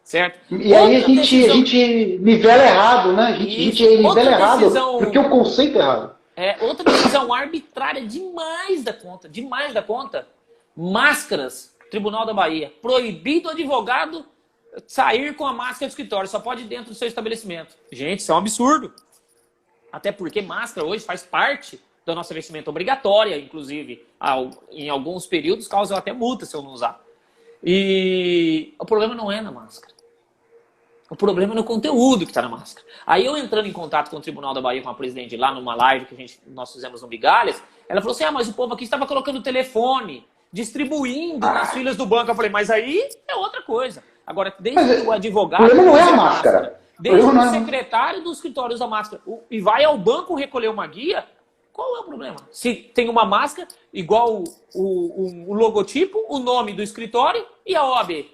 Certo? E aí a gente nivela errado, né? A gente nivela errado, porque o conceito é errado. Outra decisão arbitrária demais da conta, demais da conta. Máscaras, Tribunal da Bahia. Proibido o advogado sair com a máscara do escritório, só pode ir dentro do seu estabelecimento. Gente, isso é um absurdo. Até porque máscara hoje faz parte da nossa vestimenta obrigatória, inclusive. Em alguns períodos causa até multa se eu não usar. E o problema não é na máscara. O problema é no conteúdo que está na máscara. Aí eu entrando em contato com o Tribunal da Bahia, com a presidente lá numa live que nós fizemos no Migalhas, ela falou assim, mas o povo aqui estava colocando o telefone, distribuindo nas filas do banco. Eu falei, mas aí é outra coisa. Agora, desde o advogado... O problema não é a máscara. Desde o secretário do escritório usa máscara e vai ao banco recolher uma guia, qual é o problema? Se tem uma máscara, igual o logotipo, o nome do escritório e a OAB,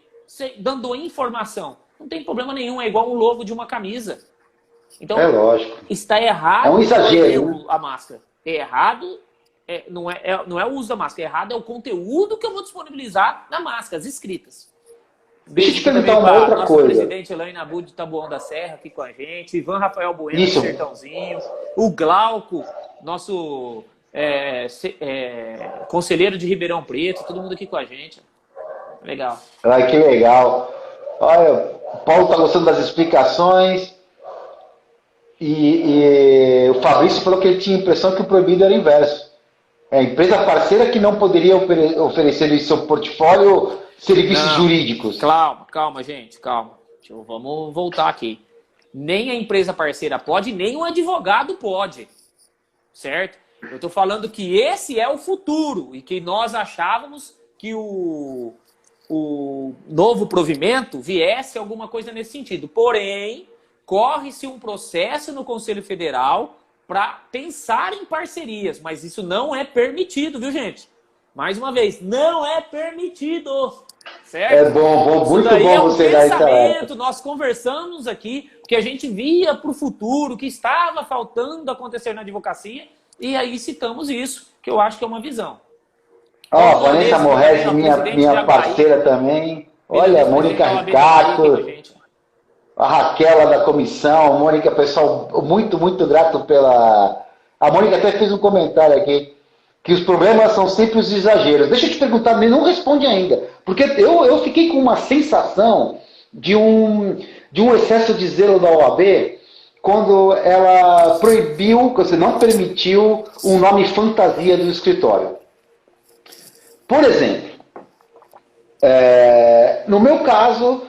dando informação. Não tem problema nenhum, é igual o logo de uma camisa. Então, é lógico. Está errado. É um exagero. A máscara. É errado, não é o uso da máscara. Errado é o conteúdo que eu vou disponibilizar na máscara, as escritas. Deixa eu te perguntar uma outra coisa. O presidente Elaine Abud de Taboão da Serra aqui com a gente, Ivan Rafael Bueno do Sertãozinho, o Glauco, nosso conselheiro de Ribeirão Preto, todo mundo aqui com a gente. Legal. Ai, que legal. Olha, o Paulo está gostando das explicações e o Fabrício falou que ele tinha a impressão que o proibido era o inverso. É a empresa parceira que não poderia oferecer em seu portfólio serviços jurídicos. Calma, gente, calma. Vamos voltar aqui. Nem a empresa parceira pode, nem o advogado pode. Certo? Eu estou falando que esse é o futuro e que nós achávamos que o novo provimento viesse alguma coisa nesse sentido. Porém, corre-se um processo no Conselho Federal para pensar em parcerias, mas isso não é permitido, viu, gente? Mais uma vez, não é permitido. Certo? É bom, muito bom você dar pensamento. Nós conversamos aqui que a gente via para o futuro, que estava faltando acontecer na advocacia, e aí citamos isso, que eu acho que é uma visão. Vanessa Morresi, minha parceira também. Olha, Mônica Ricato, a Raquel lá da comissão, Mônica, pessoal, muito grato pela... A Mônica até fez um comentário aqui, que os problemas são sempre os exageros. Deixa eu te perguntar, não responde ainda, porque eu fiquei com uma sensação de um excesso de zelo da OAB quando ela proibiu, você não permitiu um nome fantasia do escritório. Por exemplo, no meu caso,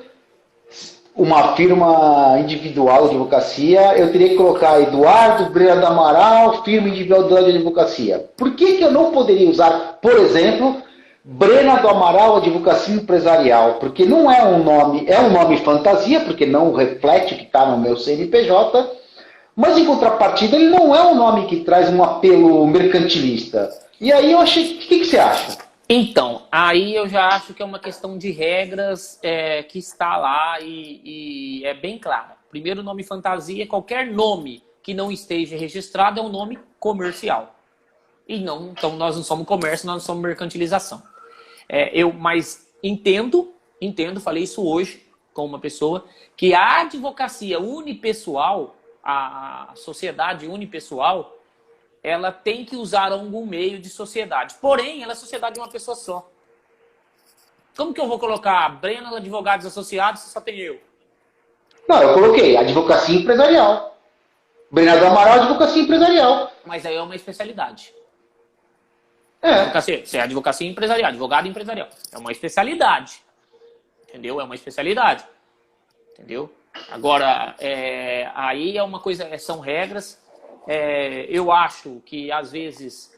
uma firma individual de advocacia, eu teria que colocar Eduardo Breno do Amaral, firma individual de advocacia. Por que eu não poderia usar, por exemplo, Breno do Amaral Advocacia Empresarial? Porque não é um nome fantasia, porque não reflete o que está no meu CNPJ, mas em contrapartida ele não é um nome que traz um apelo mercantilista. E aí eu achei, o que você acha? Então, aí eu já acho que é uma questão de regras que está lá e é bem clara. Primeiro, nome fantasia, qualquer nome que não esteja registrado é um nome comercial. Então nós não somos comércio, nós não somos mercantilização. Mas entendo, falei isso hoje com uma pessoa, que a advocacia unipessoal, a sociedade unipessoal, ela tem que usar algum meio de sociedade. Porém, ela é sociedade de uma pessoa só. Como que eu vou colocar Breno Advogados Associados se só tem eu? Não, eu coloquei advocacia empresarial. Breno do Amaral, advocacia empresarial. Mas aí é uma especialidade. É. Se é advocacia empresarial, advogado empresarial. É uma especialidade. Entendeu? É uma especialidade. Entendeu? Agora, aí é uma coisa, são regras. Eu acho que às vezes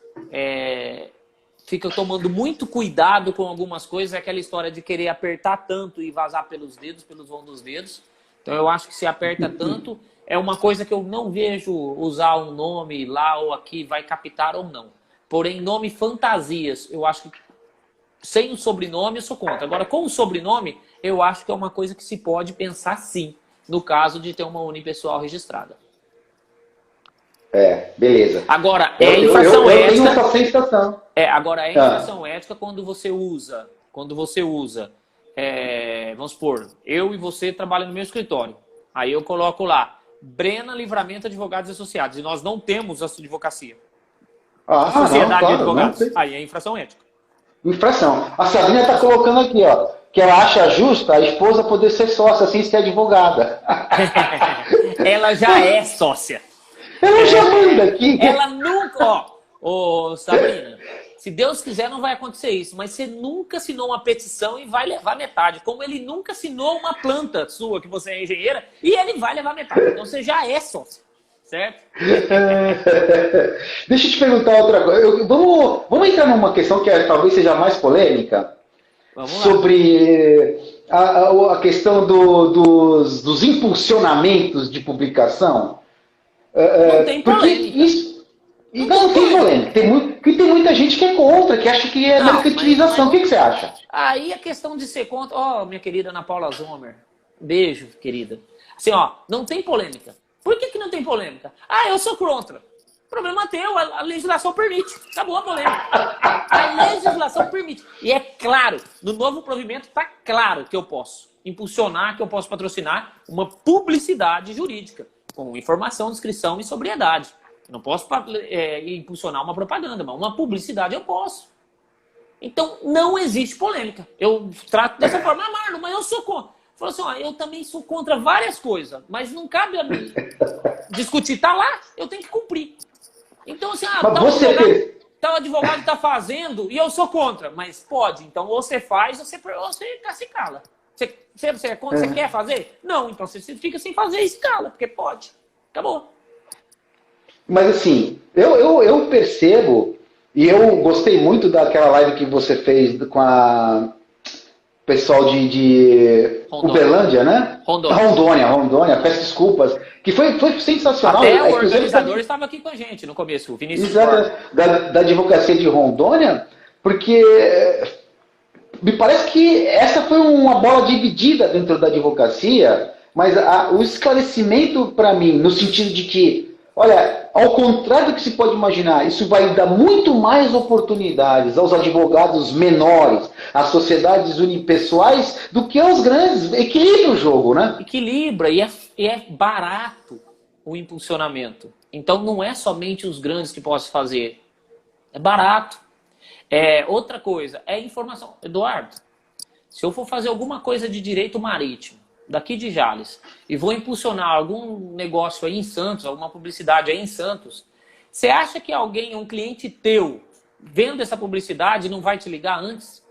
fica tomando muito cuidado com algumas coisas, aquela história de querer apertar tanto e vazar pelos dedos, pelos vão dos dedos. Então eu acho que se aperta tanto, é uma coisa que eu não vejo usar um nome lá ou aqui, vai captar ou não. Porém, nome fantasias, eu acho que sem o sobrenome eu sou contra. Agora, com o sobrenome, eu acho que é uma coisa que se pode pensar sim, no caso de ter uma unipessoal registrada. Beleza. Agora, é infração eu ética. tenho essa sensação. Agora, é infração ética quando você usa, vamos supor, eu e você trabalham no meu escritório. Aí eu coloco lá, Brena Livramento Advogados Associados. E nós não temos a advocacia. A sociedade não, claro, de advogados. Aí é infração ética. Infração. A Sabrina está colocando aqui, ó, que ela acha justa a esposa poder ser sócia sem ser advogada. Ela já é sócia. Ela já manda aqui. Ela nunca, ô Sabrina, se Deus quiser não vai acontecer isso, mas você nunca assinou uma petição e vai levar metade, como ele nunca assinou uma planta sua, que você é engenheira, e ele vai levar metade. Então você já é sócia, certo? Deixa eu te perguntar outra coisa. Vamos entrar numa questão que talvez seja mais polêmica. Vamos lá. Sobre a questão dos impulsionamentos de publicação. Não tem polêmica. Não tem polêmica. Tem muita gente que é contra, que acha que é mercantilização. O que você acha? Aí a questão de ser contra... minha querida Ana Paula Zomer. Beijo, querida. Assim, não tem polêmica. Por que não tem polêmica? Eu sou contra. Problema teu, a legislação permite. Acabou a polêmica. A legislação permite. E é claro, no novo provimento está claro que eu posso impulsionar, que eu posso patrocinar uma publicidade jurídica, com informação, descrição e sobriedade. Eu não posso impulsionar uma propaganda, mas uma publicidade eu posso. Então, não existe polêmica. Eu trato dessa forma, Marlon, mas eu sou contra. Falou assim, eu também sou contra várias coisas, mas não cabe a mim discutir. Tá lá, eu tenho que cumprir. Então, assim, tal advogado está fazendo e eu sou contra, mas pode. Então, ou você faz ou você se cala. Você é contra, você quer fazer? Não, então você fica sem fazer e se cala, porque pode. Acabou. Mas assim, eu percebo, e eu gostei muito daquela live que você fez com a pessoal de Uberlândia, né? Rondônia, peço desculpas. Que foi sensacional. Até o organizador estava aqui com a gente no começo, o Vinícius. Exato, da advocacia de Rondônia, porque me parece que essa foi uma bola dividida dentro da advocacia, mas o esclarecimento para mim, no sentido de que, olha, ao contrário do que se pode imaginar, isso vai dar muito mais oportunidades aos advogados menores, às sociedades unipessoais, do que aos grandes. Equilibra o jogo, né? Equilibra, e é barato o impulsionamento. Então não é somente os grandes que possam fazer. É barato. Outra coisa, é informação. Eduardo, se eu for fazer alguma coisa de direito marítimo, daqui de Jales, e vou impulsionar algum negócio aí em Santos, alguma publicidade aí em Santos, você acha que um cliente teu, vendo essa publicidade, não vai te ligar antes?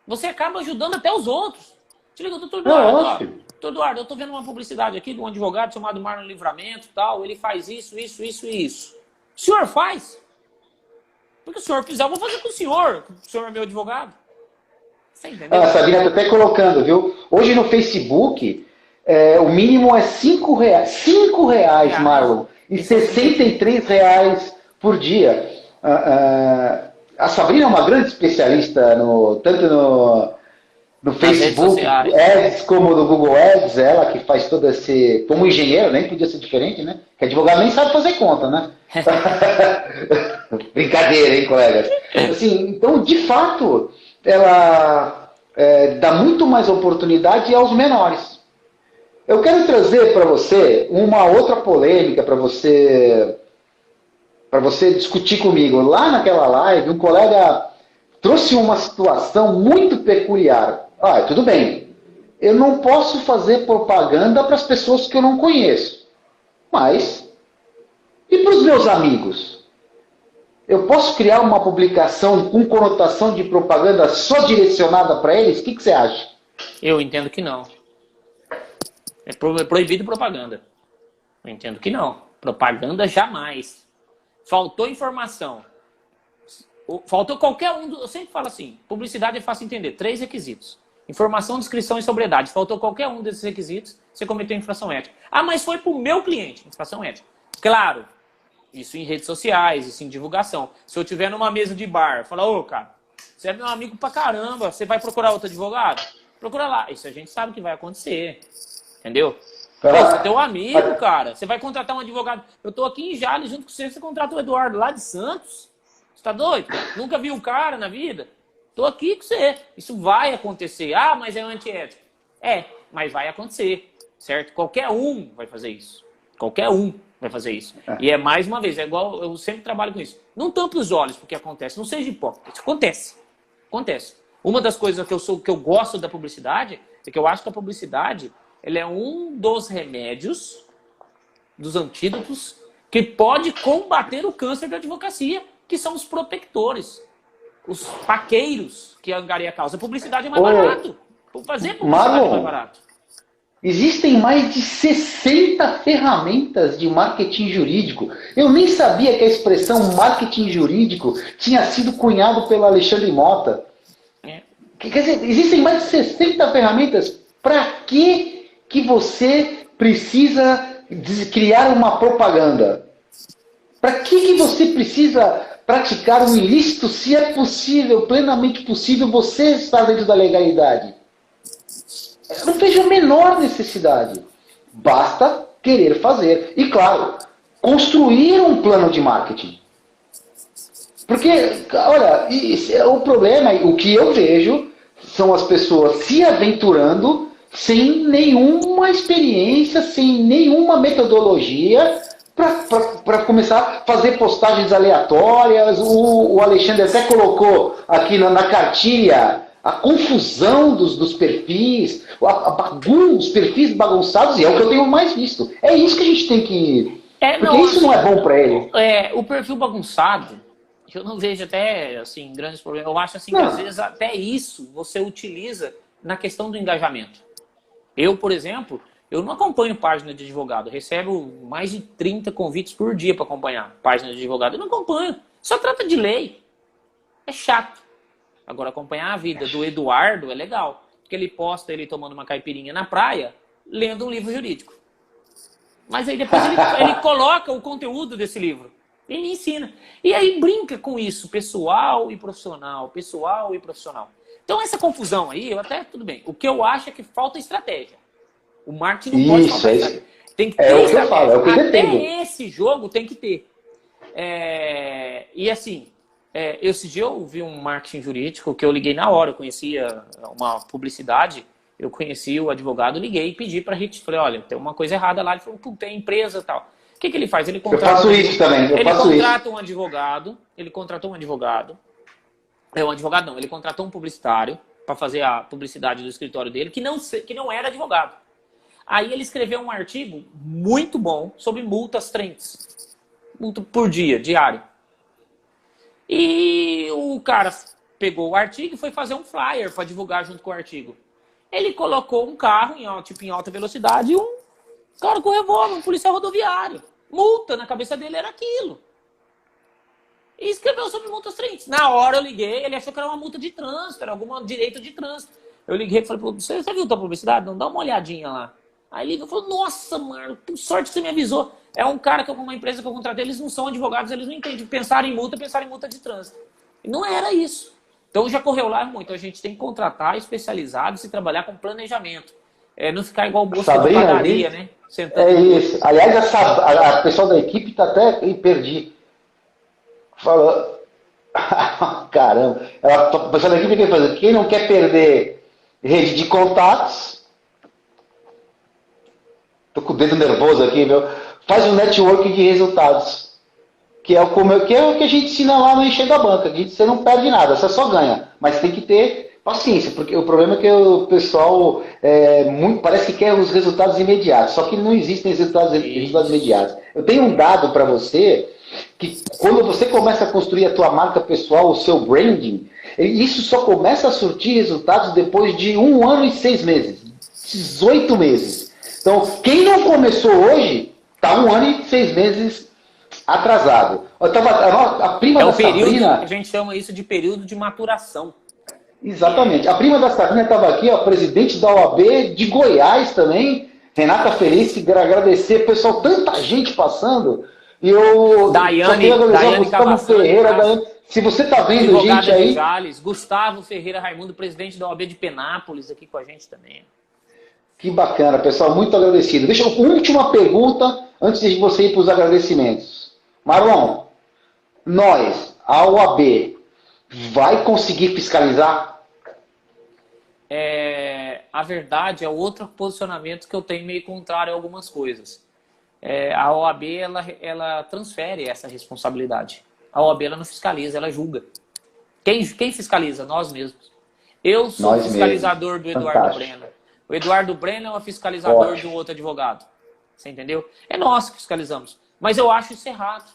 Você acaba ajudando até os outros. Te liga, doutor Eduardo, eu estou vendo uma publicidade aqui de um advogado chamado Marlon Livramento, tal, ele faz isso, isso, isso e isso. O senhor faz? Porque o senhor fizer, eu vou fazer com o senhor é meu advogado. Você entendeu? A Sabrina está até colocando, viu? Hoje no Facebook, o mínimo é R$5. R$5, Marlon. E R$63 por dia. A Sabrina é uma grande especialista, tanto no Facebook Ads como no Google Ads, ela que faz todo esse... Como engenheiro, nem podia ser diferente, né? Porque advogado nem sabe fazer conta, né? Brincadeira, hein, colegas? Assim, então, de fato, ela dá muito mais oportunidade aos menores. Eu quero trazer para você uma outra polêmica para você discutir comigo. Lá naquela live, um colega trouxe uma situação muito peculiar. Tudo bem, eu não posso fazer propaganda para as pessoas que eu não conheço, mas e para os meus amigos? Eu posso criar uma publicação com conotação de propaganda só direcionada para eles? O que você acha? Eu entendo que não. É proibido propaganda. Eu entendo que não. Propaganda jamais. Faltou informação. Faltou qualquer um. Eu sempre falo assim, publicidade é fácil entender. 3 requisitos. Informação, descrição e sobriedade. Faltou qualquer um desses requisitos, você cometeu infração ética. Mas foi para o meu cliente, infração ética. Claro, isso em redes sociais, isso em divulgação. Se eu estiver numa mesa de bar, falar, cara, você é meu amigo pra caramba, você vai procurar outro advogado? Procura lá. Isso a gente sabe que vai acontecer. Entendeu? Pô, você é teu amigo, cara. Você vai contratar um advogado. Eu tô aqui em Jales junto com você, você contrata o Eduardo lá de Santos. Você tá doido? Nunca viu o cara na vida? Tô aqui com você. Isso vai acontecer. Ah, mas é antiético. É, mas vai acontecer, certo? Qualquer um vai fazer isso. Qualquer um vai fazer isso. E é mais uma vez, é igual, eu sempre trabalho com isso. Não tampe os olhos porque acontece. Não seja hipócrita. Isso acontece. Acontece. Uma das coisas que eu gosto da publicidade é que eu acho que a publicidade ele é um dos remédios, dos antídotos, que pode combater o câncer da advocacia, que são os prospectores, os paqueiros que angariam a causa. A publicidade é mais barato. Fazer publicidade é mais barato. Existem mais de 60 ferramentas de marketing jurídico. Eu nem sabia que a expressão marketing jurídico tinha sido cunhado pelo Alexandre Mota. Quer dizer, existem mais de 60 ferramentas. Para que você precisa criar uma propaganda? Para que você precisa praticar um ilícito se é possível, plenamente possível, você estar dentro da legalidade? Eu não vejo a menor necessidade. Basta querer fazer. E, claro, construir um plano de marketing. Porque, olha, o problema, o que eu vejo, são as pessoas se aventurando sem nenhuma experiência, sem nenhuma metodologia, para começar a fazer postagens aleatórias. O Alexandre até colocou aqui na cartilha a confusão dos perfis, os perfis bagunçados, e é o que eu tenho mais visto. É isso que a gente tem que... porque isso não é bom para ele. O perfil bagunçado, eu não vejo até assim, grandes problemas. Eu acho assim, que às vezes até isso você utiliza na questão do engajamento. Eu, por exemplo, eu não acompanho página de advogado. Eu recebo mais de 30 convites por dia para acompanhar página de advogado. Eu não acompanho. Só trata de lei. É chato. Agora, acompanhar a vida do Eduardo é legal. Porque ele posta ele tomando uma caipirinha na praia, lendo um livro jurídico. Mas aí depois ele coloca o conteúdo desse livro. Ele ensina. E aí brinca com isso, pessoal e profissional, pessoal e profissional. Então essa confusão aí, eu até tudo bem. O que eu acho é que falta estratégia. O marketing não pode faltar estratégia. Tem que ter o que eu falo, é o que eu defendo. Até esse jogo tem que ter. E assim, esse dia eu vi um marketing jurídico que eu liguei na hora. Eu conhecia uma publicidade, eu conheci o advogado, liguei e pedi para a gente. Falei, olha, tem uma coisa errada lá. Ele falou, tem empresa e tal. O que ele faz? Ele contrata, eu faço isso também. Ele contratou um advogado. Ele contratou um advogado. Ele contratou um publicitário para fazer a publicidade do escritório dele, que não era advogado. Aí ele escreveu um artigo muito bom sobre multas trentes. Multa por dia, diário. E o cara pegou o artigo e foi fazer um flyer para divulgar junto com o artigo. Ele colocou um carro em alta velocidade e um cara com revólver, um policial rodoviário. Multa na cabeça dele era aquilo. E escreveu sobre multas trentes. Na hora eu liguei, ele achou que era uma multa de trânsito, era algum direito de trânsito. Eu liguei e falei, você viu tua publicidade? Não, dá uma olhadinha lá. Aí ele falou, nossa, mano, por sorte que você me avisou. É um cara que uma empresa que eu contratei, eles não são advogados, eles não entendem. Pensaram em multa de trânsito. E não era isso. Então já correu lá muito. Então a gente tem que contratar especializados e trabalhar com planejamento. Não ficar igual o moço da padaria, né? Sentando. É isso. Aliás, a pessoal da equipe está até... perdi. Falou... Caramba. A pessoa da equipe quer fazer. Quem não quer perder rede de contatos... Tô com o dedo nervoso aqui, meu. Faz um networking de resultados. Que é o que a gente ensina lá no Encher da Banca. Você não perde nada, você só ganha. Mas tem que ter paciência, porque o problema é que o pessoal parece que quer os resultados imediatos. Só que não existem resultados imediatos. Eu tenho um dado para você, que quando você começa a construir a tua marca pessoal, o seu branding, isso só começa a surtir resultados depois de 1 ano e 6 meses. 18 meses. Então, quem não começou hoje, está 1 ano e 6 meses atrasado. A prima da Sabrina... A gente chama isso de período de maturação. Exatamente. A prima da Sabrina estava aqui, presidente da OAB de Goiás também. Renata Feliz, agradecer. Pessoal, tanta gente passando. E eu Daiane Gustavo Ferreira. Se você está vendo gente aí... Jales, Gustavo Ferreira Raimundo, presidente da OAB de Penápolis, aqui com a gente também. Que bacana, pessoal. Muito agradecido. Deixa eu, última pergunta antes de você ir para os agradecimentos. Marlon, nós, a OAB, vai conseguir fiscalizar? A verdade é outro posicionamento que eu tenho meio contrário a algumas coisas. A OAB ela transfere essa responsabilidade. A OAB ela não fiscaliza, ela julga. Quem fiscaliza? Nós mesmos. Eu sou Nós fiscalizador mesmos. do Eduardo Fantástico. Brenner. O Eduardo Brenner é o fiscalizador Ótimo. de um outro advogado. Você entendeu? É nós que fiscalizamos. Mas eu acho isso errado.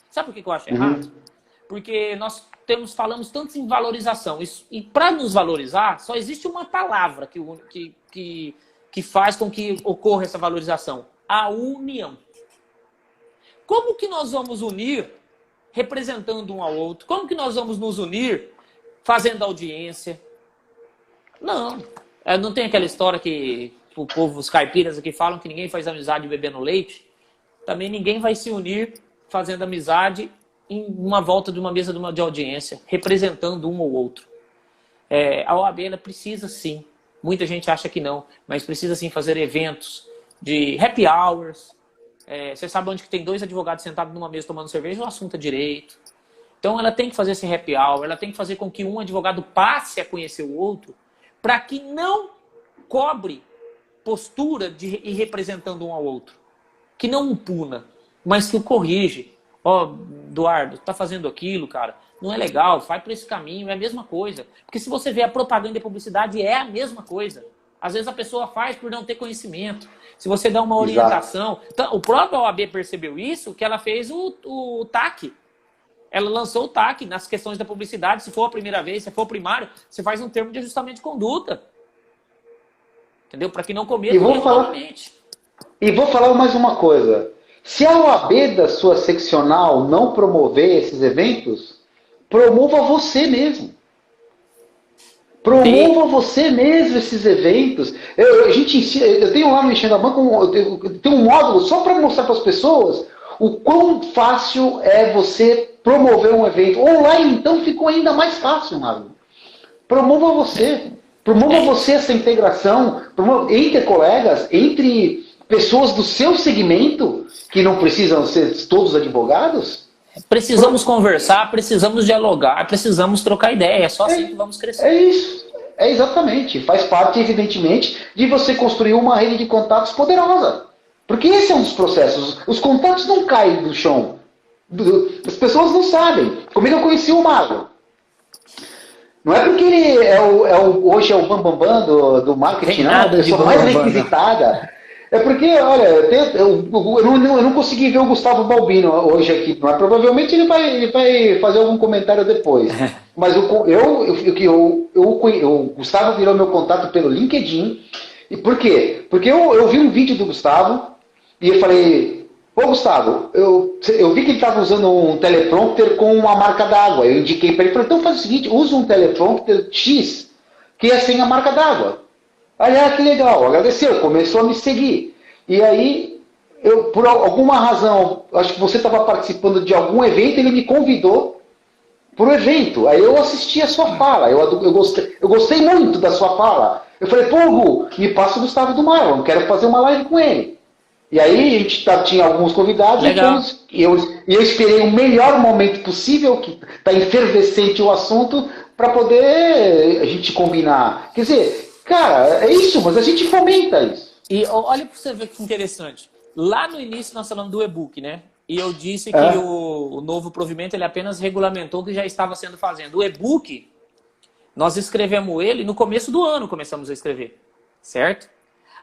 Sabe por que eu acho errado? Porque nós falamos tanto em valorização. E para nos valorizar, só existe uma palavra que faz com que ocorra essa valorização. A união. Como que nós vamos unir representando um ao outro? Como que nós vamos nos unir fazendo audiência? Não tem aquela história que o povo, os caipiras aqui falam que ninguém faz amizade bebendo leite. Também ninguém vai se unir fazendo amizade em uma volta de uma mesa de audiência, representando um ou outro. A OAB ela precisa sim, muita gente acha que não, mas precisa sim fazer eventos de happy hours. Você sabe onde que tem 2 advogados sentados numa mesa tomando cerveja, o assunto é direito. Então ela tem que fazer esse happy hour, ela tem que fazer com que um advogado passe a conhecer o outro, para que não cobre postura de ir representando um ao outro. Que não o puna, mas que o corrige. Eduardo, tá fazendo aquilo, cara, não é legal, vai por esse caminho, é a mesma coisa. Porque se você vê a propaganda e a publicidade, é a mesma coisa. Às vezes a pessoa faz por não ter conhecimento. Se você dá uma orientação... Então, o próprio OAB percebeu isso, que ela fez o TAC. Ela lançou o TAC nas questões da publicidade. Se for a primeira vez, se for o primário, você faz um termo de ajustamento de conduta. Entendeu? Para que não cometa novamente. E vou falar mais uma coisa. Se a OAB da sua seccional não promover esses eventos, promova você mesmo. Promova você mesmo esses eventos. Eu tenho lá no Enchendo a Banca, eu tenho um módulo só para mostrar para as pessoas o quão fácil é você promover um evento. Online, então, ficou ainda mais fácil, Marlon. Promova você. Promova você essa integração entre colegas, entre pessoas do seu segmento, que não precisam ser todos advogados. Precisamos conversar, precisamos dialogar, precisamos trocar ideia. É só assim que vamos crescer. É isso. Exatamente. Faz parte, evidentemente, de você construir uma rede de contatos poderosa. Porque esse é um dos processos. Os contatos não caem do chão. As pessoas não sabem. Como é que eu conheci o Marlon? Não é porque ele hoje é o bambambam do marketing, não, a pessoa mais requisitada. É porque, olha, eu não consegui ver o Gustavo Balbino hoje aqui, mas provavelmente ele vai fazer algum comentário depois. Mas o Gustavo virou meu contato pelo LinkedIn. E por quê? Porque eu vi um vídeo do Gustavo e eu falei, Gustavo, eu vi que ele estava usando um teleprompter com uma marca d'água. Eu indiquei para ele, falei, então faz o seguinte, usa um teleprompter X, que é sem a marca d'água. Que legal, agradeceu, começou a me seguir. E aí, por alguma razão, acho que você estava participando de algum evento, ele me convidou para o evento. Aí eu assisti a sua fala, eu gostei muito da sua fala. Eu falei, Gu, me passa o Gustavo do Marlon, quero fazer uma live com ele. E aí a gente tinha alguns convidados, e eu esperei o melhor momento possível, que está efervescente o assunto, para poder a gente combinar. Quer dizer, cara, é isso, mas a gente fomenta isso. E olha para você ver que interessante. Lá no início nós falamos do e-book, né? E eu disse que o novo provimento ele apenas regulamentou o que já estava sendo fazendo. O e-book, nós escrevemos ele no começo do ano, começamos a escrever, certo?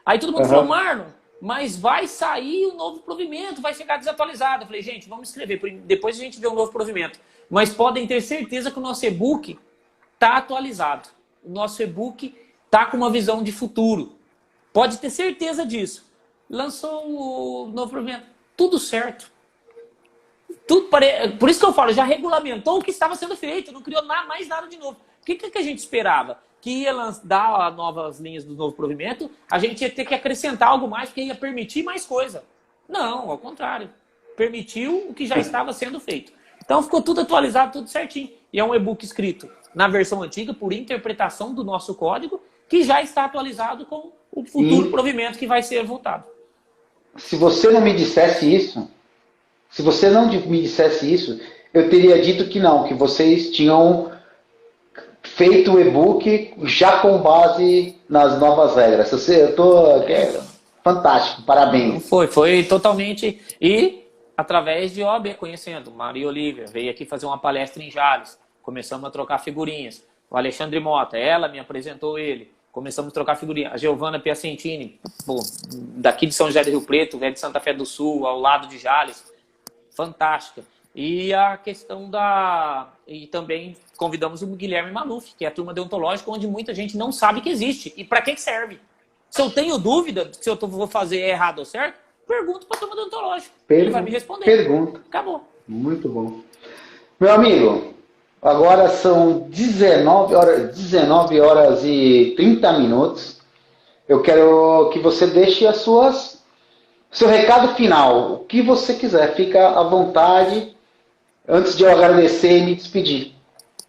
Aí todo mundo falou, Marlon, mas vai sair o novo provimento, vai ficar desatualizado. Eu falei, gente, vamos escrever, depois a gente vê o novo provimento. Mas podem ter certeza que o nosso e-book está atualizado. O nosso e-book está com uma visão de futuro. Pode ter certeza disso. Lançou o novo provimento. Tudo certo. Por isso que eu falo, já regulamentou o que estava sendo feito. Não criou mais nada de novo. O que a gente esperava? Que ia dar novas linhas do novo provimento, a gente ia ter que acrescentar algo mais, porque ia permitir mais coisa. Não, ao contrário. Permitiu o que já estava sendo feito. Então ficou tudo atualizado, tudo certinho. E é um e-book escrito na versão antiga, por interpretação do nosso código, que já está atualizado com o futuro provimento que vai ser votado. Se você não me dissesse isso, se você não me dissesse isso, eu teria dito que não, que vocês tinham feito o e-book já com base nas novas regras. Fantástico, parabéns. Foi totalmente. E através de OAB, conhecendo. Maria Olívia veio aqui fazer uma palestra em Jales. Começamos a trocar figurinhas. O Alexandre Mota, ela me apresentou ele. Começamos a trocar figurinhas. A Giovana Piacentini, daqui de São José do Rio Preto, de Santa Fé do Sul, ao lado de Jales. Fantástica. E a questão da... E também convidamos o Guilherme Maluf, que é a turma deontológica, onde muita gente não sabe que existe. E para que serve? Se eu tenho dúvida se eu vou fazer errado ou certo, pergunto para a turma deontológica. Ele vai me responder. Pergunta. Acabou. Muito bom. Meu amigo, agora são 19 horas e 30 minutos. Eu quero que você deixe seu recado final. O que você quiser. Fica à vontade antes de eu agradecer e me despedir.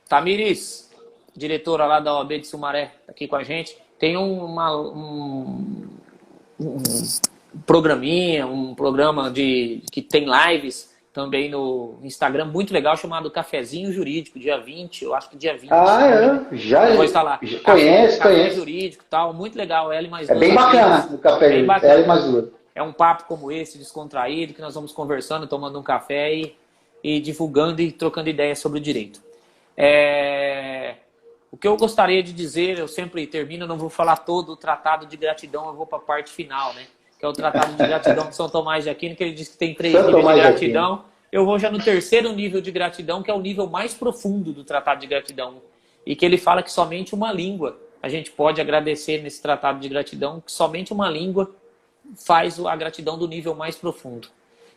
Tamires, diretora lá da OAB de Sumaré, aqui com a gente. Tem um programinha, um programa que tem lives também no Instagram, muito legal, chamado Cafezinho Jurídico, dia 20, eu acho que dia 20. Já vou estar lá. Conheço. Jurídico e tal, muito legal, L mais É bem bacana o Café Jurídico, L mais duas. É um papo como esse, descontraído, que nós vamos conversando, tomando um café e divulgando e trocando ideias sobre o direito. O que eu gostaria de dizer, eu sempre termino, não vou falar todo o tratado de gratidão, eu vou para a parte final, né? Que é o tratado de gratidão de São Tomás de Aquino, que ele diz que tem 3 níveis de gratidão. Eu vou já no 3º nível de gratidão, que é o nível mais profundo do tratado de gratidão. E que ele fala que somente uma língua a gente pode agradecer nesse tratado de gratidão, que somente uma língua faz a gratidão do nível mais profundo.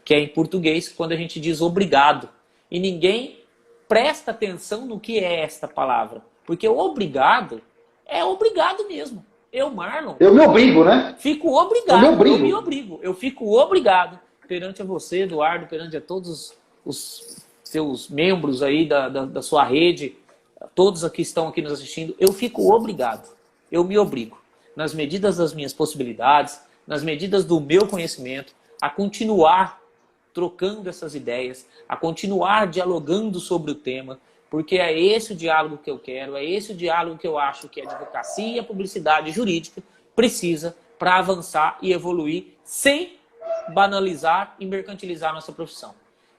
Que é em português, quando a gente diz obrigado. E ninguém presta atenção no que é esta palavra. Porque o obrigado é obrigado mesmo. Eu, Marlon... Eu me obrigo, né? Fico obrigado. Eu me obrigo. Eu fico obrigado perante a você, Eduardo, perante a todos os seus membros aí da sua rede, todos que estão aqui nos assistindo. Eu fico obrigado. Eu me obrigo, nas medidas das minhas possibilidades, nas medidas do meu conhecimento, a continuar trocando essas ideias, a continuar dialogando sobre o tema, porque é esse o diálogo que eu quero, é esse o diálogo que eu acho que a advocacia e a publicidade jurídica precisa para avançar e evoluir sem banalizar e mercantilizar a nossa profissão.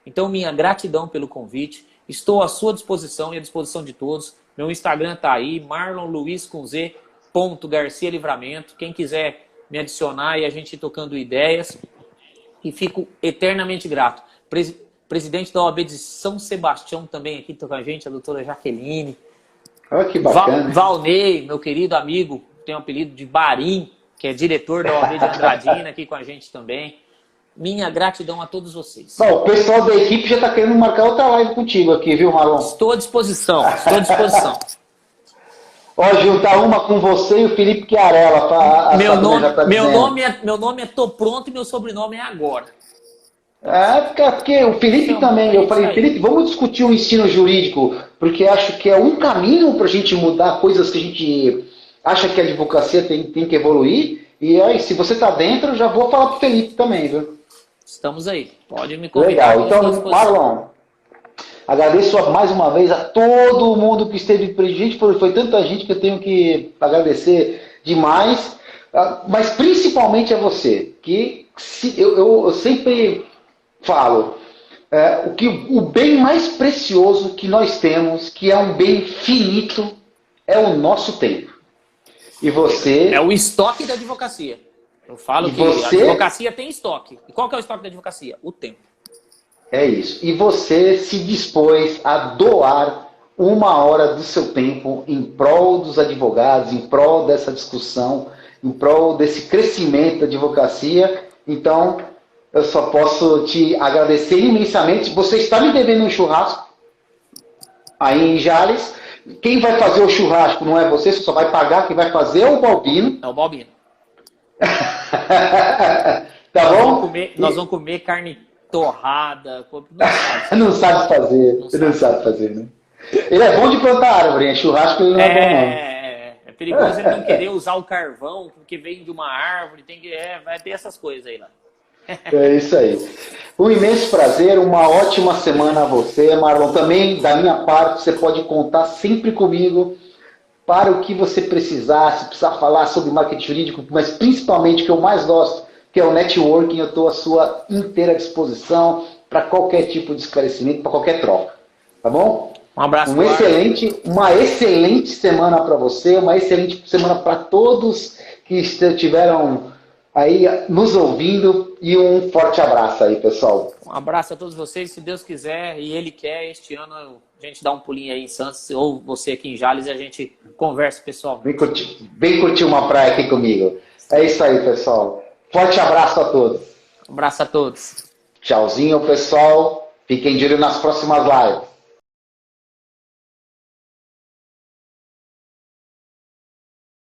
Então, minha gratidão pelo convite, estou à sua disposição e à disposição de todos. Meu Instagram está aí, marlonluiz.garcia.livramento. Quem quiser me adicionar e a gente ir tocando ideias. E fico eternamente grato. Presidente da OAB de São Sebastião também aqui com a gente, a doutora Jaqueline. Olha que bacana. Valnei, meu querido amigo, tem um apelido de Barim, que é diretor da OAB de Andradina aqui com a gente também. Minha gratidão a todos vocês. Bom, o pessoal da equipe já está querendo marcar outra live contigo aqui, viu, Marlon? Estou à disposição, estou à disposição. Ó, juntar uma com você e o Felipe Chiarella. Meu nome é Tô Pronto e meu sobrenome é Agora. Porque o Felipe também, eu falei, Felipe, vamos discutir o ensino jurídico, porque acho que é um caminho para a gente mudar coisas que a gente acha que a advocacia tem que evoluir. E aí, se você está dentro, já vou falar para o Felipe também, viu? Estamos aí, pode me convidar. Legal, então, Marlon, agradeço mais uma vez a todo mundo que esteve presente, foi tanta gente que eu tenho que agradecer demais, mas principalmente a você, que eu sempre falo, o bem mais precioso que nós temos, que é um bem finito, é o nosso tempo. E você... É o estoque da advocacia. Eu falo que a advocacia tem estoque. E qual que é o estoque da advocacia? O tempo. É isso. E você se dispôs a doar 1 hora do seu tempo em prol dos advogados, em prol dessa discussão, em prol desse crescimento da advocacia. Então, eu só posso te agradecer imensamente. Você está me devendo um churrasco aí em Jales. Quem vai fazer o churrasco não é você só vai pagar. Quem vai fazer é o Balbino. É o Balbino. Tá bom? Nós vamos comer carne torrada. Não sabe fazer. Não sabe fazer, né? Ele é bom de plantar árvore, churrasco ele não é bom, não. É perigoso ele não querer usar o carvão, porque vem de uma árvore, vai ter essas coisas aí lá. É isso aí. Um imenso prazer, uma ótima semana a você, Marlon. Também, da minha parte, você pode contar sempre comigo para o que você precisar, se precisar falar sobre marketing jurídico, mas principalmente o que eu mais gosto, que é o networking, eu estou à sua inteira disposição para qualquer tipo de esclarecimento, para qualquer troca. Tá bom? Um abraço. Uma excelente semana para você, uma excelente semana para todos que estiveram aí nos ouvindo e um forte abraço aí, pessoal. Um abraço a todos vocês, se Deus quiser e Ele quer, este ano a gente dá um pulinho aí em Santos, ou você aqui em Jales, e a gente conversa, pessoal. Vem curtir uma praia aqui comigo. É isso aí, pessoal. Forte abraço a todos. Um abraço a todos. Tchauzinho, pessoal. Fiquem de olho nas próximas lives.